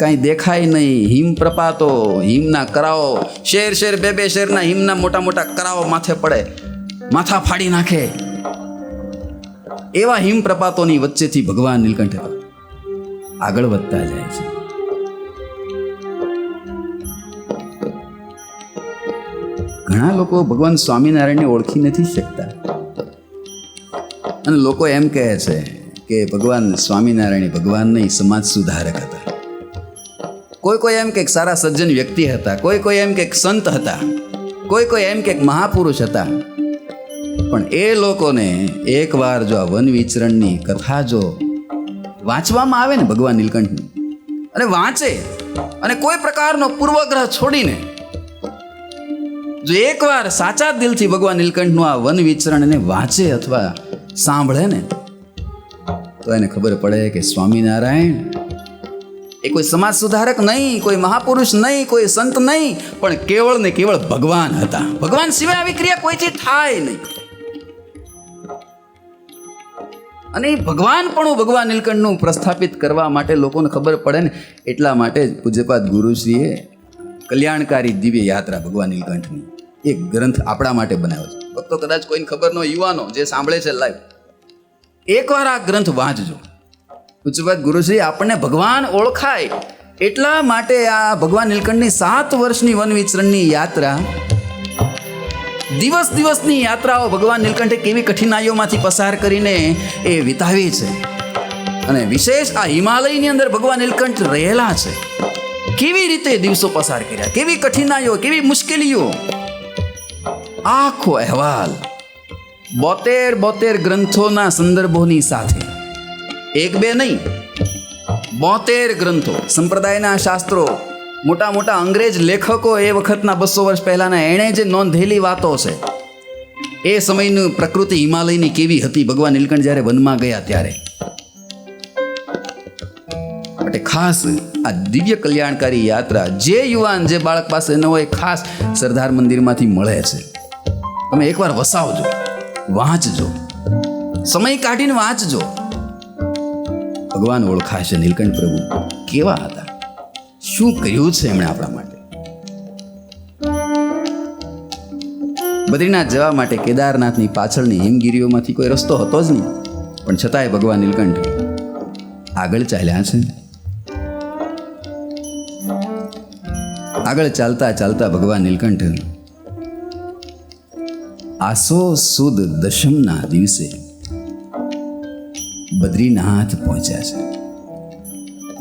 કાંઈ દેખાય નહીં, હિમ પ્રપાતો, હિમના કરાઓ, શેર શેર, બે બે શેરના હિમના મોટા મોટા કરાઓ માથે પડે, માથા ફાડી નાખે. એવા હિમ પ્રપાતોની વચ્ચેથી ભગવાન નીલકંઠ આગળ વધતા જાય છે. ઘણા લોકો ભગવાન સ્વામિનારાયણને ઓળખી નથી શકતા, અને લોકો એમ કહે છે કે ભગવાન સ્વામિનારાયણ ભગવાન નહીં, સમાજ સુધારક હતા. કોઈ એમ કે સારા સજ્જન વ્યક્તિ હતા, કોઈ એમ કે સંત હતા, કોઈ એમ કે મહાપુરુષ હતા. પણ એ લોકોને એકવાર જો આ વન વિચરણની કથા જો વાંચવામાં આવે ને ભગવાન નીલકંઠની, અને વાંચે, અને કોઈ પ્રકારનો પૂર્વગ્રહ છોડીને જો એકવાર સાચા દિલથી ભગવાન નીલકંઠનું આ વન વિચરણને વાંચે અથવા સાંભળે ને, તો એને ખબર પડે કે સ્વામિનારાયણ એ કોઈ સમાજ સુધારક નહીં, કોઈ મહાપુરુષ નહીં, કોઈ સંત નહીં, પણ કેવળ ને કેવળ ભગવાન હતા. ભગવાન સિવાય આવી ક્રિયા કોઈથી થાય નહીં. અને એ ભગવાનપણું ભગવાન નીલકંઠનું પ્રસ્થાપિત કરવા માટે લોકોને ખબર પડે ને, એટલા માટે જ પૂજ્યપાદ ગુરુશ્રીએ કલ્યાણકારી દિવ્ય યાત્રા ભગવાન નીલકંઠની એક ગ્રંથ આપણા માટે બનાવ્યો છે. ભક્તો, કદાચ કોઈને ખબર ન, યુવાનો જે સાંભળે છે લાઈવ, એકવાર આ ગ્રંથ વાંચજો. પૂજ્યપાદ ગુરુશ્રી આપણને ભગવાન ઓળખાય એટલા માટે આ ભગવાન નીલકંઠની 7 વર્ષની વન વિચરણની યાત્રા, દિવસ દિવસની યાત્રાઓ ભગવાન નીલકંઠે કેવી કઠિનાઈઓમાંથી પસાર કરીને એ વિતાવી છે. અને વિશેષ આ હિમાલયની અંદર ભગવાન નીલકંઠ રહેલા છે, કેવી રીતે દિવસો પસાર કર્યા, કેવી કઠિનાઈઓ, કેવી મુશ્કેલીઓ, આખો અહેવાલ 72 ગ્રંથોના સંદર્ભોની સાથે, 1-2 નહીં, 72 ગ્રંથો, સંપ્રદાયના શાસ્ત્રો, મોટા મોટા અંગ્રેજ લેખકો એ વખતના 200 વર્ષ પહેલાના, એણે જે નોંધેલી વાતો છે, એ સમયની પ્રકૃતિ હિમાલયની કેવી હતી ભગવાન નીલકંઠ જ્યારે વનમાં ગયા ત્યારે. માટે ખાસ આ દિવ્ય કલ્યાણકારી યાત્રા જે યુવાન, જે બાળક પાસે ન હોય, ખાસ સરદાર મંદિરમાંથી મળે છે. તમે એકવાર વસાવજો, વાંચજો, સમય કાઢીને વાંચજો. ભગવાન ઓળખાશે નીલકંઠ પ્રભુ કેવા હતા, શું કર્યું છે એમણે આપણા માટે. બદ્રીનાથ જવા માટે કેદારનાથની પાછળની હિમગીરીઓમાંથી કોઈ રસ્તો હતો જ નહીં, પણ છતાંય ભગવાન નીલકંઠ આગળ ચાલ્યા છે. આગળ ચાલતા ચાલતા ભગવાન નીલકંઠ આસો સુદ દશમના દિવસે બદ્રીનાથ પહોંચ્યા છે.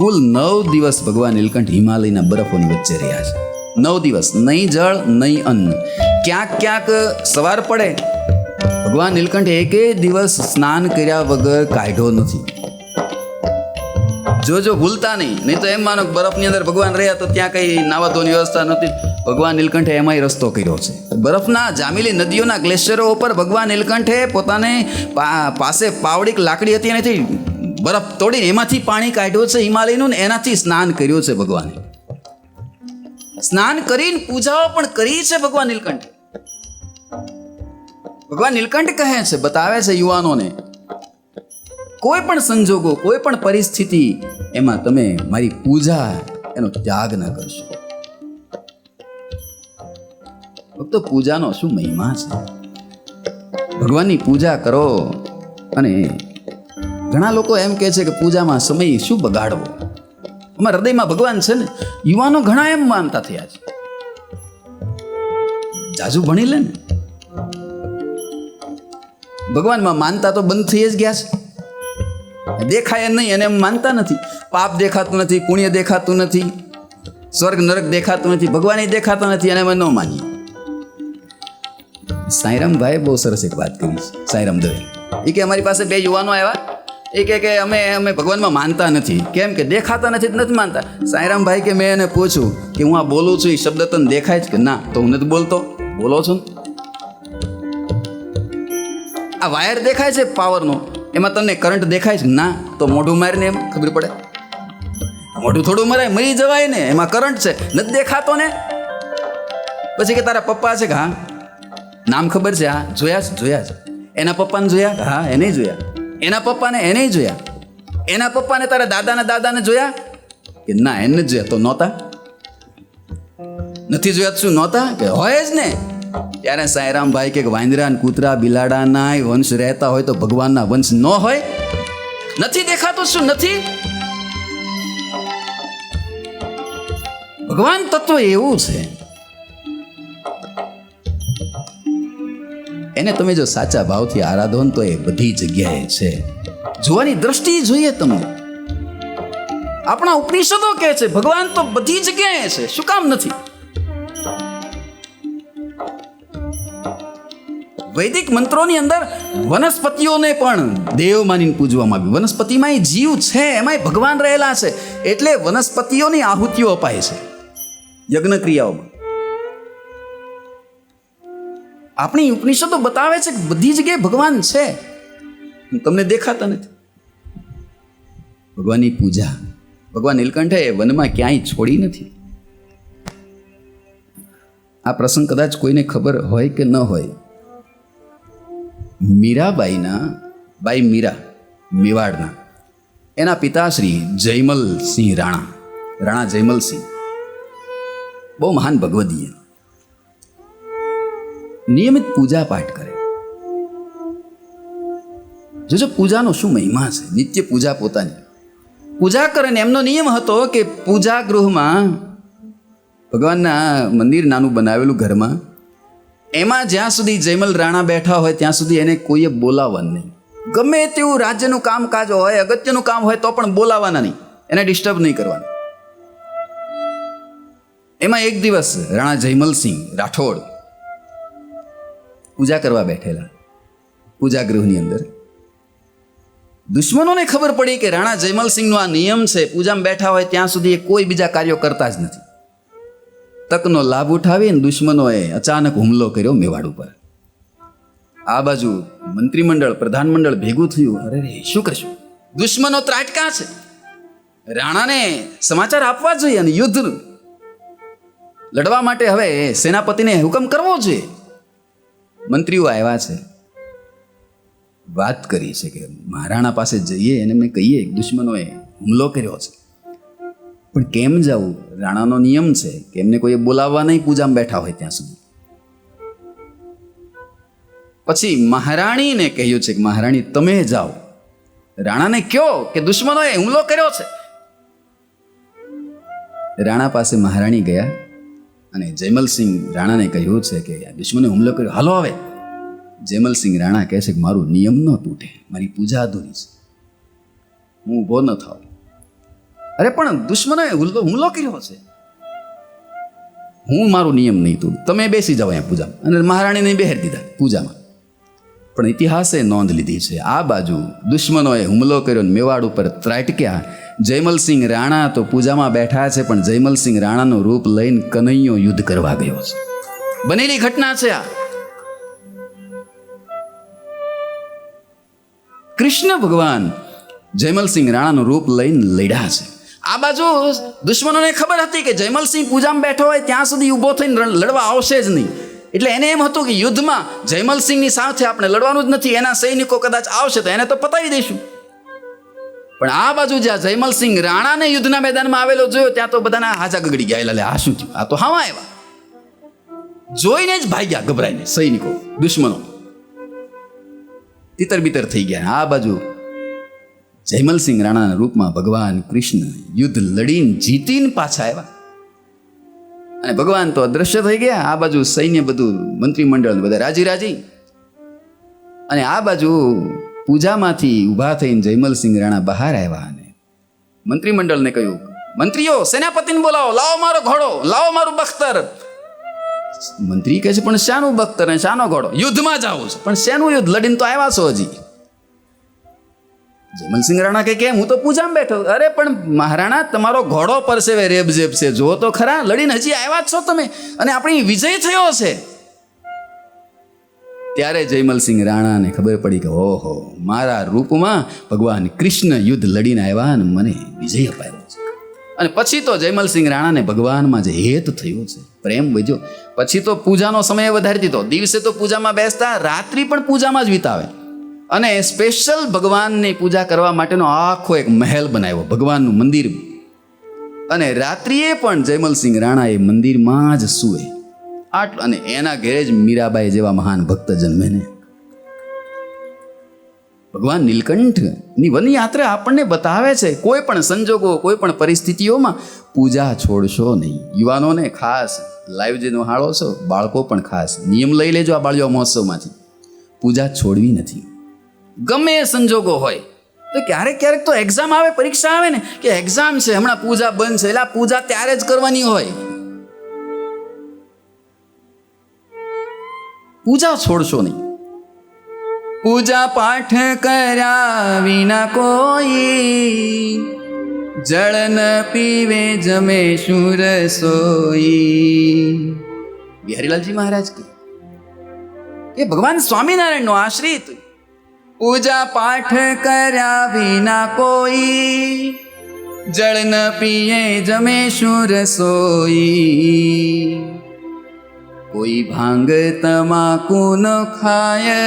કુલ 9 દિવસ ભગવાન નીલકંઠ હિમાલયના બરફોની વચ્ચે રહ્યા છે. 9 દિવસ, નહીં જળ નહીં અન્ન. ક્યાંક ક્યાંક સવાર પડે, ભગવાન નીલકંઠ એકે દિવસ સ્નાન કર્યા વગર કાઢ્યો નથી. જો ભૂલતા નહીં તો એમ માનો બરફની અંદર ભગવાન રહ્યા તો ત્યાં કઈ નાવા ધોવાની વ્યવસ્થા નથી. ભગવાન નીલકંઠે એમાંય રસ્તો કર્યો છે. બરફના જામેલી નદીઓના ગ્લેશિયરો ઉપર ભગવાન નીલકંઠે પોતાને પાસે પાવડીક લાકડી હતી એનાથી બરફ તોડીને એમાંથી પાણી કાઢ્યું છે હિમાલયનું, ને એનાથી સ્નાન કર્યું છે ભગવાને. સ્નાન કરીને પૂજાઓ પણ કરી છે ભગવાન નીલકંઠે. ભગવાન નીલકંઠ કહે છે, બતાવે છે યુવાનોને, કોઈ પણ સંજોગો, કોઈ પણ પરિસ્થિતિ, એમાં તમે મારી પૂજા એનો ત્યાગ ન કરશો. ફક્ત પૂજાનો શું મહિમા છે. ભગવાનની પૂજા કરો. અને ઘણા લોકો એમ કહે છે કે પૂજામાં સમય શું બગાડવો. અમારા હૃદયમાં ભગવાન છે ને. યુવાનો ઘણા એમ માનતા થયા છે. જાજુ ભણી લે ને, ભગવાનમાં માનતા તો બંધ થઈ જ ગયા છે. દેખાય નહીં અને એમ માનતા નથી. પાપ દેખાતું નથી, પુણ્ય દેખાતું નથી, સ્વર્ગ નરક દેખાતું નથી, ભગવાન દેખાતા નથી, અને અમે ન માનીએ. સાંઈરામભાઈ બહુ સરસ એક વાત કરી છે. સાંઈરામ દવે એ કે અમારી પાસે 2 યુવાનો આવ્યા. એ કે અમે ભગવાનમાં માનતા નથી. કેમ કે દેખાતા નથી માનતા. સાંઈરામભાઈ કે મેં એને પૂછ્યું કે હું આ બોલું છું એ શબ્દ તને દેખાય છે કે ના? તો હું નથી બોલતો. બોલો છો ને? આ વાયર દેખાય છે પાવરનો, એમાં તમને કરંટ દેખાય છે ના? તો મોઢું મારીને એમ ખબર પડે. મોઢું થોડું મરાય, મરી જવાય ને, એમાં કરંટ છે, નથી દેખાતો ને. પછી કે તારા પપ્પા છે કે હા? નામ ખબર છે? હા. જોયા છે. એના પપ્પાને જોયા? હા, એને જોયા. એના પપ્પાને એને જોયા. એના પપ્પાને તારા દાદાને જોયા કે ના? એને જોયા. તો નહોતા? નથી જોયા શું નહોતા? કે હોય જ ને. ત્યારે સાંઈરામભાઈ કે વાંદરા કૂતરા બિલાડાના વંશ રહેતા હોય તો ભગવાનના વંશ ન હોય? નથી દેખાતો શું? નથી. ભગવાન તત્વ એવું છે, એને તમે જો સાચા ભાવથી આરાધો ને તો એ બધી જગ્યાએ છે. જોવાની દ્રષ્ટિ જોઈએ તમને. આપણા ઉપનિષદો કહે છે ભગવાન તો બધી જગ્યાએ છે. શું કામ નથી? વૈદિક મંત્રોની અંદર વનસ્પતિઓને પણ દેવ માનીને પૂજવામાં આવી. વનસ્પતિમાં જીવ છે, એમાંય ભગવાન રહેલા છે, એટલે વનસ્પતિઓની આહુતિઓ અપાય છે યજ્ઞ ક્રિયાઓમાં. આપણી ઉપનિષદો બતાવે છે કે બધી જગ્યાએ ભગવાન છે, તમને દેખાતા નથી. ભગવાનની પૂજા ભગવાન નીલકંઠે વનમાં ક્યાંય છોડી નથી. આ પ્રસંગ કદાચ કોઈને ખબર હોય કે ન હોય. મીરાબાઈના બાઈ મીરા મેવાડના, એના પિતાશ્રી જયમલસિંહ રાણા જયમલસિંહ બહુ મહાન ભગવદીય, નિયમિત પૂજા પાઠ કરે. જોજો પૂજાનો શું મહિમા છે. નિત્ય પૂજા પોતાની પૂજા કરે ને એમનો નિયમ હતો કે પૂજા ગૃહમાં ભગવાનના મંદિર નાનું બનાવેલું ઘરમાં, એમાં જ્યાં સુધી જયમલ રાણા બેઠા હોય ત્યાં સુધી એને કોઈએ બોલાવવાનું નહીં. ગમે તેવું રાજ્યનું કામકાજ હોય, અગત્યનું કામ હોય તો પણ બોલાવવાના નહીં, એને ડિસ્ટર્બ નહીં કરવાનું. એમાં એક દિવસ રાણા જયમલસિંહ રાઠોડ પૂજા કરવા બેઠેલા પૂજા ગૃહની અંદર. દુશ્મનોને ખબર પડી કે રાણા જયમલસિંહનો આ નિયમ છે, પૂજામાં બેઠા હોય ત્યાં સુધી એ કોઈ બીજા કાર્યો કરતા જ નથી. તકનો લાભ ઉઠાવીને દુશ્મનોએ અચાનક હુમલો કર્યો મેવાડ ઉપર. આ બાજુ મંત્રીમંડળ પ્રધાનમંડળ ભેગું થયું. અરે શું કરશું? દુશ્મનો ત્રાટકા છે, રાણાને સમાચાર આપવા જોઈએ અને યુદ્ધ લડવા માટે હવે સેનાપતિને હુકમ કરવો જોઈએ. મંત્રીઓ આવ્યા છે, વાત કરી છે કે મહારાણા પાસે જઈએ અને એમને કહીએ દુશ્મનોએ હુમલો કર્યો છે. પણ કેમ જવું? રાણાનો નિયમ છે કે એમને કોઈ બોલાવવા નહીં પૂજામાં બેઠા હોય ત્યાં સુધી. પછી મહારાણીને કહ્યું છે કે મહારાણી તમે જાઓ, રાણાને કહો કે દુશ્મનોએ હુમલો કર્યો છે. રાણા પાસે મહારાણી ગયા અને જયમલસિંહ રાણાને કહ્યું છે કે દુશ્મને હુમલો કર્યો, હાલો હવે. જયમલસિંહ રાણા કહે છે કે મારું નિયમ ન તૂટે, મારી પૂજા અધૂરી છે, હું ઊભો ન થાઉં. અરે પણ દુશ્મનોએ હુમલો કર્યો છે. હું મારો નિયમ નહીં તોડું, તમે બેસી જાઓ અહીંયા પૂજામાં. અને મહારાણીને બેહારી દીધા પૂજામાં. પણ ઇતિહાસે નોંધ લીધી છે, આ બાજુ દુશ્મનોએ હુમલો કર્યો ને મેવાડ ઉપર ત્રાટક્યા. જયમલસિંહ રાણા તો પૂજામાં બેઠા છે, પણ જયમલસિંહ રાણાનું રૂપ લઈને કનૈયો યુદ્ધ કરવા ગયો છે. બનેલી ઘટના છે આ. કૃષ્ણ ભગવાન જયમલસિંહ રાણાનું રૂપ લઈને લડ્યા છે. આ બાજુ દુશ્મનોને ખબર હતી કે જયમલસિંહ પૂજામાં બેઠો હોય ત્યાં સુધી ઊભો થઈને લડવા આવશે જ નહીં. એટલે એને એમ હતું કે યુદ્ધમાં જયમલસિંહની સાથે આપણે લડવાનું જ નથી, એના સૈનિકો કદાચ આવશે તો એને તો પતાવી દઈશું. પણ આ બાજુ જ્યાં જયમલસિંહ રાણાને યુદ્ધના મેદાનમાં આવેલો જોયો ત્યાં તો બધાના હાજા ગગડી ગયા. એટલે આ શું થયું? આ તો હાવા આવ્યા. જોઈને જ ભાગ્યા ગભરાઈને સૈનિકો, દુશ્મનો તિતર બિતર થઈ ગયા. આ બાજુ જયમલસિંહ રાણાના રૂપમાં ભગવાન કૃષ્ણ યુદ્ધ લડીને જીતીને પાછા આવ્યા. અને ભગવાન તો અદ્રશ્ય થઈ ગયા. આ બાજુ સૈન્ય બધું મંત્રીમંડળ બધા રાજી રાજી. અને આ બાજુ પૂજામાંથી ઊભા થઈને જયમલસિંહ રાણા બહાર આવ્યા અને મંત્રીમંડળને કહ્યું, મંત્રીઓ સેનાપતિને બોલાવો, લાવો મારો ઘોડો, લાવો મારું બખ્તર. મંત્રી કહે છે, પણ શાનું બખ્તર ને શાનો ઘોડો? યુદ્ધમાં જાવું છે. પણ શેનું યુદ્ધ? લડીને તો આવ્યા છો હજી. જયમલસિંહ રાણા કે કેમ? હું તો પૂજામાં બેઠો. અરે પણ મહારાણા, તમારો ઘોડો પરસેવે રેબઝેબ છે, જો તો ખરા. લડીને હજી આવ્યા જ છો તમે, અને આપણી વિજય થયો છે. ત્યારે જયમલસિંહ રાણાને ખબર પડી કે ઓહો, મારા રૂપમાં ભગવાન કૃષ્ણ યુદ્ધ લડીને આવ્યા અને મને વિજય અપાયો છે. અને પછી તો જયમલસિંહ રાણાને ભગવાનમાં જે હેત થયો છે, પ્રેમ વધ્યો. પછી તો પૂજાનો સમય વધારી દીધો. દિવસે તો પૂજામાં બેસતા, રાત્રિ પણ પૂજામાં જ વિતાવે. અને સ્પેશિયલ ભગવાનની પૂજા કરવા માટેનો આખો એક મહેલ બનાવ્યો, ભગવાનનું મંદિર. અને રાત્રિએ પણ જયમલસિંહ રાણા એ મંદિરમાં જ સૂવે. અને એના ઘેરે જ મીરાબાઈ જેવા મહાન ભક્ત જન્મે ને. ભગવાન નીલકંઠની વનયાત્રા આપણને બતાવે છે, કોઈ પણ સંજોગો, કોઈ પણ પરિસ્થિતિઓમાં પૂજા છોડશો નહીં. યુવાનોને ખાસ લાઈવ જે નિહાળો છો, બાળકો પણ ખાસ નિયમ લઈ લેજો આ બાળિયા મહોત્સવમાંથી. પૂજા છોડવી નથી, ગમે એ સંજોગો હોય. તો ક્યારેક ક્યારેક તો એક્ઝામ આવે, પરીક્ષા આવે ને, કે એક્ઝામ છે, હમણાં પૂજા બંધ છે, એટલે પૂજા ત્યારે જ કરવાની હોય. પૂજા છોડશો નહીં. પૂજા પાઠ કર્યા વિના કોઈ જળ ન પીવે જમે શું રસોઈ. બિહારીલાલજી મહારાજ કે ભગવાન સ્વામિનારાયણનો આશ્રિત. પૂજા પાઠ કર્યા વિના કોઈ જળ ન પીએ જમે શું રસોઈ. કોઈ ભાંગ તમાકુ ન ખાય,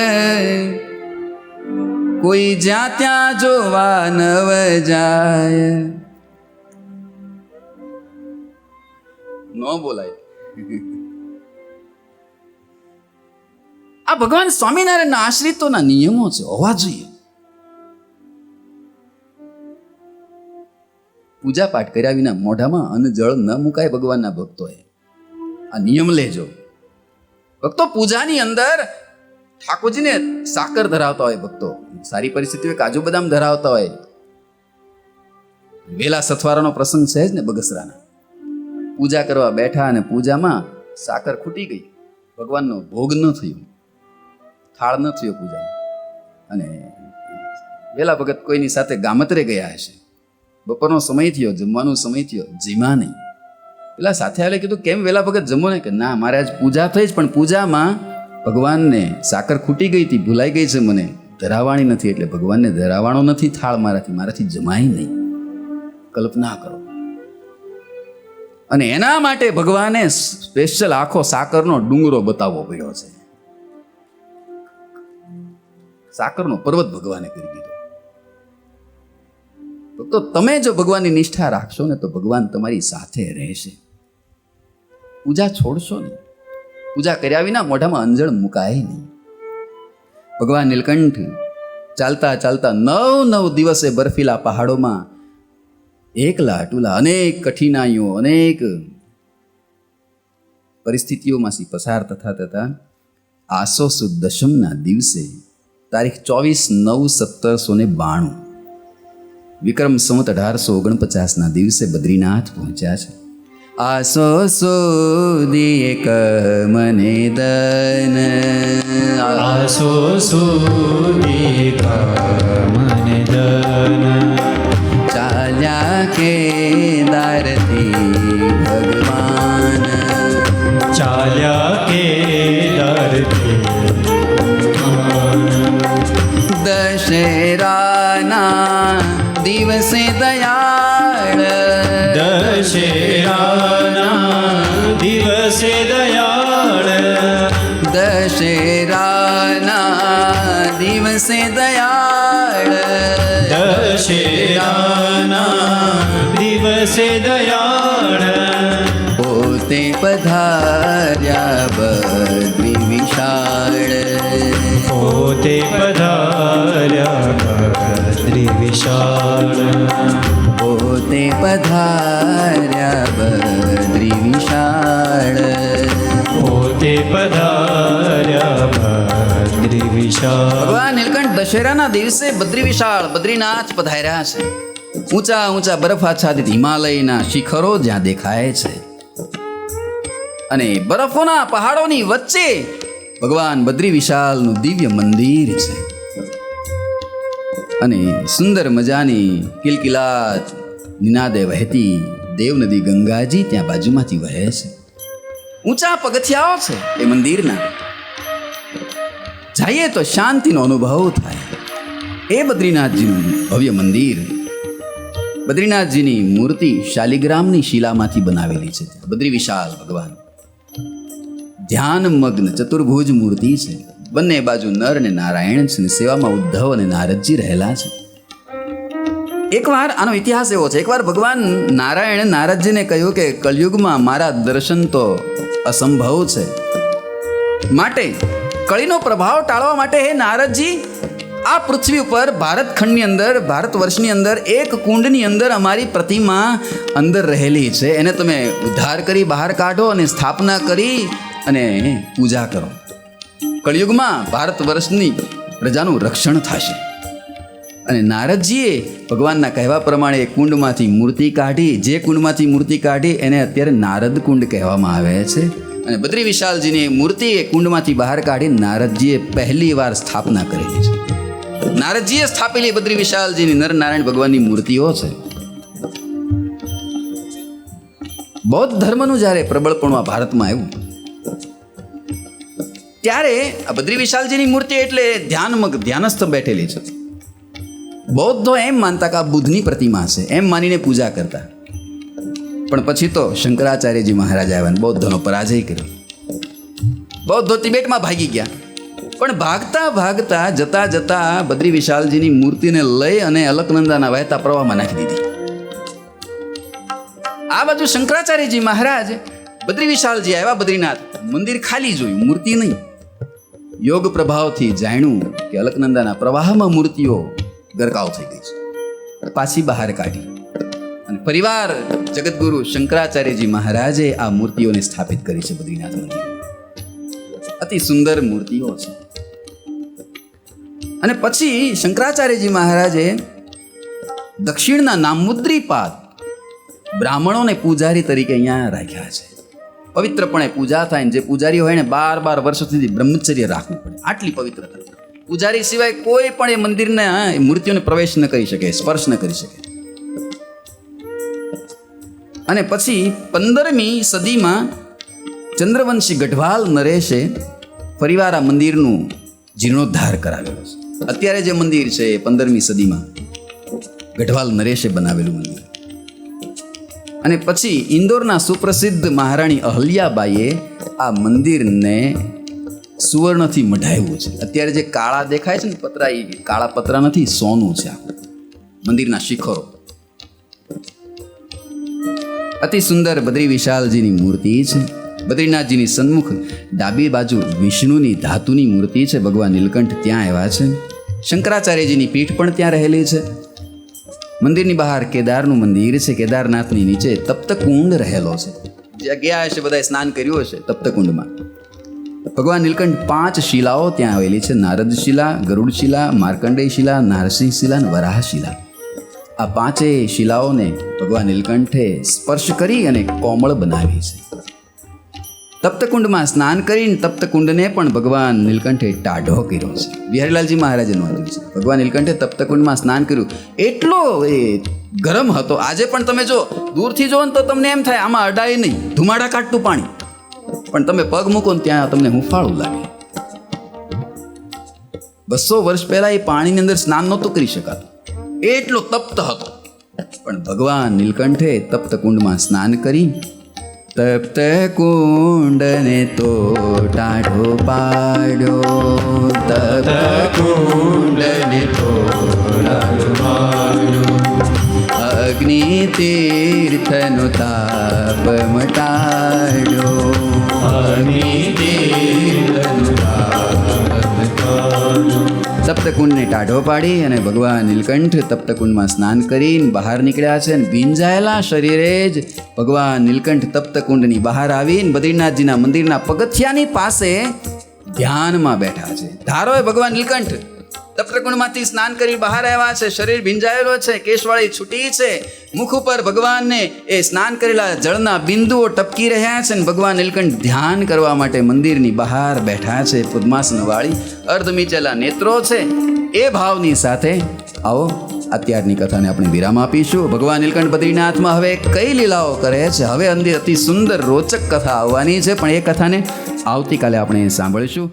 કોઈ જ્યાં ત્યાં જોવા નવ જાય. ન બોલાય. આ ભગવાન સ્વામિનારાયણના આશ્રિતોના નિયમો છે, હોવા જોઈએ. પૂજા પાઠ કર્યા વિના મોઢામાં અન્ન જળ ન મુકાય ભગવાનના ભક્તોએ. આ નિયમ લેજો ભક્તો. પૂજાની અંદર ઠાકોરજીને સાકર ધરાવતા હોય ભક્તો, સારી પરિસ્થિતિઓ કાજુ બદામ ધરાવતા હોય. વેલા સથવારાનો પ્રસંગ છે જ ને બગસરાના. પૂજા કરવા બેઠા અને પૂજામાં સાકર ખૂટી ગઈ, ભગવાનનો ભોગ ન થયો, થાળ ન થયો પૂજામાં. અને વેલા ભગત કોઈની સાથે ગામતરે ગયા હશે. બપોરનો સમય થયો, જમવાનો સમય થયો, જીમા નહીં. પેલા સાથે આલે કીધું, કેમ વેલા ભગત જમો ને? કે ના, મારે આજ પૂજા થઈ જ, પણ પૂજામાં ભગવાનને સાકર ખૂટી ગઈ હતી, ભૂલાઈ ગઈ છે, મને ધરાવવાની નથી, એટલે ભગવાનને ધરાવવાનો નથી થાળ મારાથી જમાય નહીં. કલ્પના કરો. અને એના માટે ભગવાને સ્પેશિયલ આખો સાકરનો ડુંગરો બતાવવો પડ્યો છે. સાકરનો પર્વત ભગવાને કરી દીધો. તો તમે જો ભગવાનની નિષ્ઠા રાખશો ને તો ભગવાન તમારી સાથે રહેશે. પૂજા છોડશો નહીં. પૂજા કર્યા વિના મોઢામાં અંજળ મુકાય નહીં. ભગવાન નીલકંઠ ચાલતા ચાલતા 9 દિવસે બર્ફીલા પહાડોમાં એકલા અટુલા અનેક કઠિનાઈઓ, અનેક પરિસ્થિતિઓમાંથી પસાર થતા આસો સુદ દશમના દિવસે તારીખ 24/9/1792 વિક્રમ સંવત 1849ના દિવસે બદ્રીનાથ પહોંચ્યા છે. આસો સુધી એક મને દન, આસો સુધી મને દન, ચાલ્યા કેદારથી ભગવાન, ચાલ્યા કેદારથી દશેરાના દિવસે દયાળ, દશેરાના દિવસે દયાળ, દશેરાના દિવસે દયાળ, દશેરાના દિવસે દયાળ, પોતે પધાર્યા બદ્રી વિશાળ, પોતે પધાર્યા બદ્રી વિશાળ, પોતે પધાર્યા બદ્રી વિશાળ, પોતે પધાર્યા બદ્રી વિશાળ. ભગવાન નીલકંઠ દશેરાના દિવસે બદ્રી વિશાળ બદ્રીનાથ પધાર્યા છે. ઊંચા ઊંચા બરફ આચ્છાદિત હિમાલયના શિખરો જ્યાં દેખાય છે અને બરફોના પહાડોની વચ્ચે ભગવાન બદ્રી વિશાળનું દિવ્ય મંદિર છે અને સુંદર મજાની કિલકિલાટ નિનાદે વહેતી દેવ નદી ગંગાજી ત્યાં બાજુમાંથી વહે છે. ઊંચા પગથિયાઓ છે એ મંદિરના, જઈએ તો શાંતિનો અનુભવ થાય. એ બદ્રીનાથજીનું ભવ્ય મંદિર, બદ્રીનાથજીની મૂર્તિ શાલિગ્રામની શિલામાંથી બનાવેલી છે. બદ્રી વિશાળ ભગવાન ધ્યાનમગ્ન ચતુર્ભુજ મૂર્તિ છે. બંને બાજુ નર અને નારાયણ છે અને સેવામાં ઉદ્ધવ અને નારદજી રહેલા છે. એકવાર આનો ઇતિહાસ એવો છે, એકવાર ભગવાન નારાયણ નારદજીને કહ્યું કે કળિયુગમાં મારા દર્શન તો અસંભવ છે, માટે કળીનો પ્રભાવ ટાળવા માટે હે નારદજી, આ પૃથ્વી ઉપર ભારતખંડની અંદર, ભારત વર્ષની અંદર એક કુંડની અંદર અમારી પ્રતિમા અંદર રહેલી છે, એને તમે ઉદ્ધાર કરી બહાર કાઢો અને સ્થાપના કરી અને પૂજા કરો. કળિયુગમાં ભારત વર્ષની પ્રજાનું રક્ષણ થશે. અને નારદજીએ ભગવાનના કહેવા પ્રમાણે એ કુંડમાંથી મૂર્તિ કાઢી, જે કુંડમાંથી મૂર્તિ કાઢી એને અત્યારે નારદ કુંડ કહેવામાં આવે છે. અને બદ્રી વિશાલજીની મૂર્તિ એ કુંડમાંથી બહાર કાઢી નારદજીએ પહેલી વાર સ્થાપના કરેલી છે. નારદજીએ સ્થાપેલી બદ્રી વિશાલજીની નરનારાયણ ભગવાનની મૂર્તિઓ છે. બૌદ્ધ ધર્મનું જ્યારે પ્રબળપણું આ ભારતમાં આવ્યું ત્યારે આ બદ્રી વિશાલજીની મૂર્તિ એટલે ધ્યાનસ્થ બેઠેલી છે. બૌદ્ધો એમ માનતા કે આ બુદ્ધની પ્રતિમા છે, એમ માનીને પૂજા કરતા. પણ પછી તો શંકરાચાર્યજી મહારાજ આવ્યા, બૌદ્ધોનો પરાજય કર્યો. બૌદ્ધો તિબેટમાં ભાગી ગયા, પણ ભાગતા ભાગતા જતા જતા બદ્રી વિશાલજીની મૂર્તિને લઈ અને અલકનંદાના વહેતા પ્રવાહમાં નાખી દીધી. આ બાજુ શંકરાચાર્યજી મહારાજ બદ્રી વિશાલજી આવ્યા બદ્રીનાથ, મંદિર ખાલી જોયું, મૂર્તિ નહીં. યોગ પ્રભાવથી જાણ્યું કે અલકનંદાના પ્રવાહમાં મૂર્તિઓ ગરકાવ થઈ ગઈ છે, પાછી બહાર કાઢી અને પરિવાર જગતગુરુ શંકરાચાર્યજી મહારાજે આ મૂર્તિઓને સ્થાપિત કરી છે બદ્રીનાથ મંદિર. અતિ સુંદર મૂર્તિઓ છે. અને પછી શંકરાચાર્યજી મહારાજે દક્ષિણના નામુદ્રીપાદ બ્રાહ્મણોને પૂજારી તરીકે અહીંયા રાખ્યા છે. પવિત્રપણે પૂજા થાય ને જે પૂજારી હોય ને 12 વર્ષ સુધી બ્રહ્મચર્ય રાખવું પડે, આટલી પવિત્રતા. પૂજારી સિવાય કોઈ પણ એ મંદિરના મૂર્તિઓને પ્રવેશ ન કરી શકે, સ્પર્શ ન કરી શકે. અને પછી 15મી સદીમાં ચંદ્રવંશી ગઢવાલ નરેશે ફરીવાર આ મંદિરનું જીર્ણોદ્ધાર કરાવેલો છે. અત્યારે જે મંદિર છે એ 15મી સદીમાં ગઢવાલ નરેશે બનાવેલું મંદિર. અને પછી ઇન્દોરના સુપ્રસિદ્ધ મહારાણી અહલ્યાબાઈએ આ મંદિરને સુવર્ણથી મઢાવ્યું છે. અત્યારે જે કાળા દેખાય છે ને પતરા, એ કાળા પતરા નથી, સોનું છે આ મંદિરના શિખરો. અતિ સુંદર બદ્રી વિશાલજીની મૂર્તિ છે. બદ્રીનાથજીની સન્મુખ ડાબી બાજુ વિષ્ણુની ધાતુની મૂર્તિ છે. ભગવાન નીલકંઠ ત્યાં આવ્યા છે. શંકરાચાર્યજીની પીઠ પણ ત્યાં રહેલી છે. મંદિરની બહાર કેદારનું મંદિર છે. કેદારનાથની નીચે તપ્તકુંડ રહેલો છે. જ્યાં ગયા હશે બધાએ સ્નાન કર્યું હશે તપ્તકુંડમાં. ભગવાન નીલકંઠ 5 શિલાઓ ત્યાં આવેલી છે. નારદ શિલા, ગરુડ શિલા, માર્કંડેય શિલા, નારસિંહ શિલા અને વરાહ શિલા. આ પાંચેય શિલાઓને ભગવાન નીલકંઠે સ્પર્શ કરી અને કોમળ બનાવી છે. તપ્તકુંડમાં સ્નાન કરીને તપ્તકુંડને પણ ભગવાન નીલકંઠે ટાઢો કર્યો છે. બિહારીલાલજી મહારાજે નોંધ્યું છે. ભગવાન નીલકંઠે તપ્તકુંડમાં સ્નાન કર્યું, એટલો એ ગરમ હતો. આજે પણ તમે જો દૂરથી જો ને તો તમને એમ થાય આમાં અડાય નહીં, ધુમાડા કાઢતું પાણી, પણ તમે પગ મૂકો ને ત્યાં તમને હુંફાળું લાગે. 200 વર્ષ પહેલા એ પાણીની અંદર સ્નાન નહોતું કરી શકાતું, એટલો તપ્ત હતો. પણ ભગવાન નીલકંઠે તપ્ત કુંડમાં સ્નાન કરી તપ્ત કુંડને તો ટાઢો પાડ્યો, તપ્ત કુંડને તો ટાઢો પાડ્યો, અગ્નિ તીર્થનો તાપ મટાડ્યો, અગ્નિ તીર્થનો તાપ મટાડ્યો. તપ્તકુંડને ટાઢો પાડી અને ભગવાન નીલકંઠ તપ્તકુંડમાં સ્નાન કરીને બહાર નીકળ્યા છે. અને ભીંજાયેલા શરીરે જ ભગવાન નીલકંઠ તપ્તકુંડની બહાર આવીને બદ્રીનાથજીના મંદિરના પગથિયાની પાસે ધ્યાનમાં બેઠા છે. ધારો એ ભગવાન નીલકંઠ તપ્તકુંડમાંથી સ્નાન કરી બહાર આવ્યા છે. શરીર ભીંજાયેલો છે, કેશવાળી છૂટી છે, મુખ ઉપર ભગવાનને એ સ્નાન કરેલા જળના બિંદુઓ ટપકી રહ્યા છે. અને ભગવાન નીલકંઠ ધ્યાન કરવા માટે મંદિરની બહાર બેઠા છે. પદ્માસન વાળી અર્ધમીચેલા નેત્રો છે. એ ભાવની સાથે આવો અત્યારની કથાને આપણે વિરામ આપીશું. ભગવાન નીલકંઠ બદ્રીનાથમાં હવે કઈ લીલાઓ કરે છે, હવે અંદર અતિ સુંદર રોચક કથા આવવાની છે, પણ એ કથાને આવતીકાલે આપણે સાંભળીશું.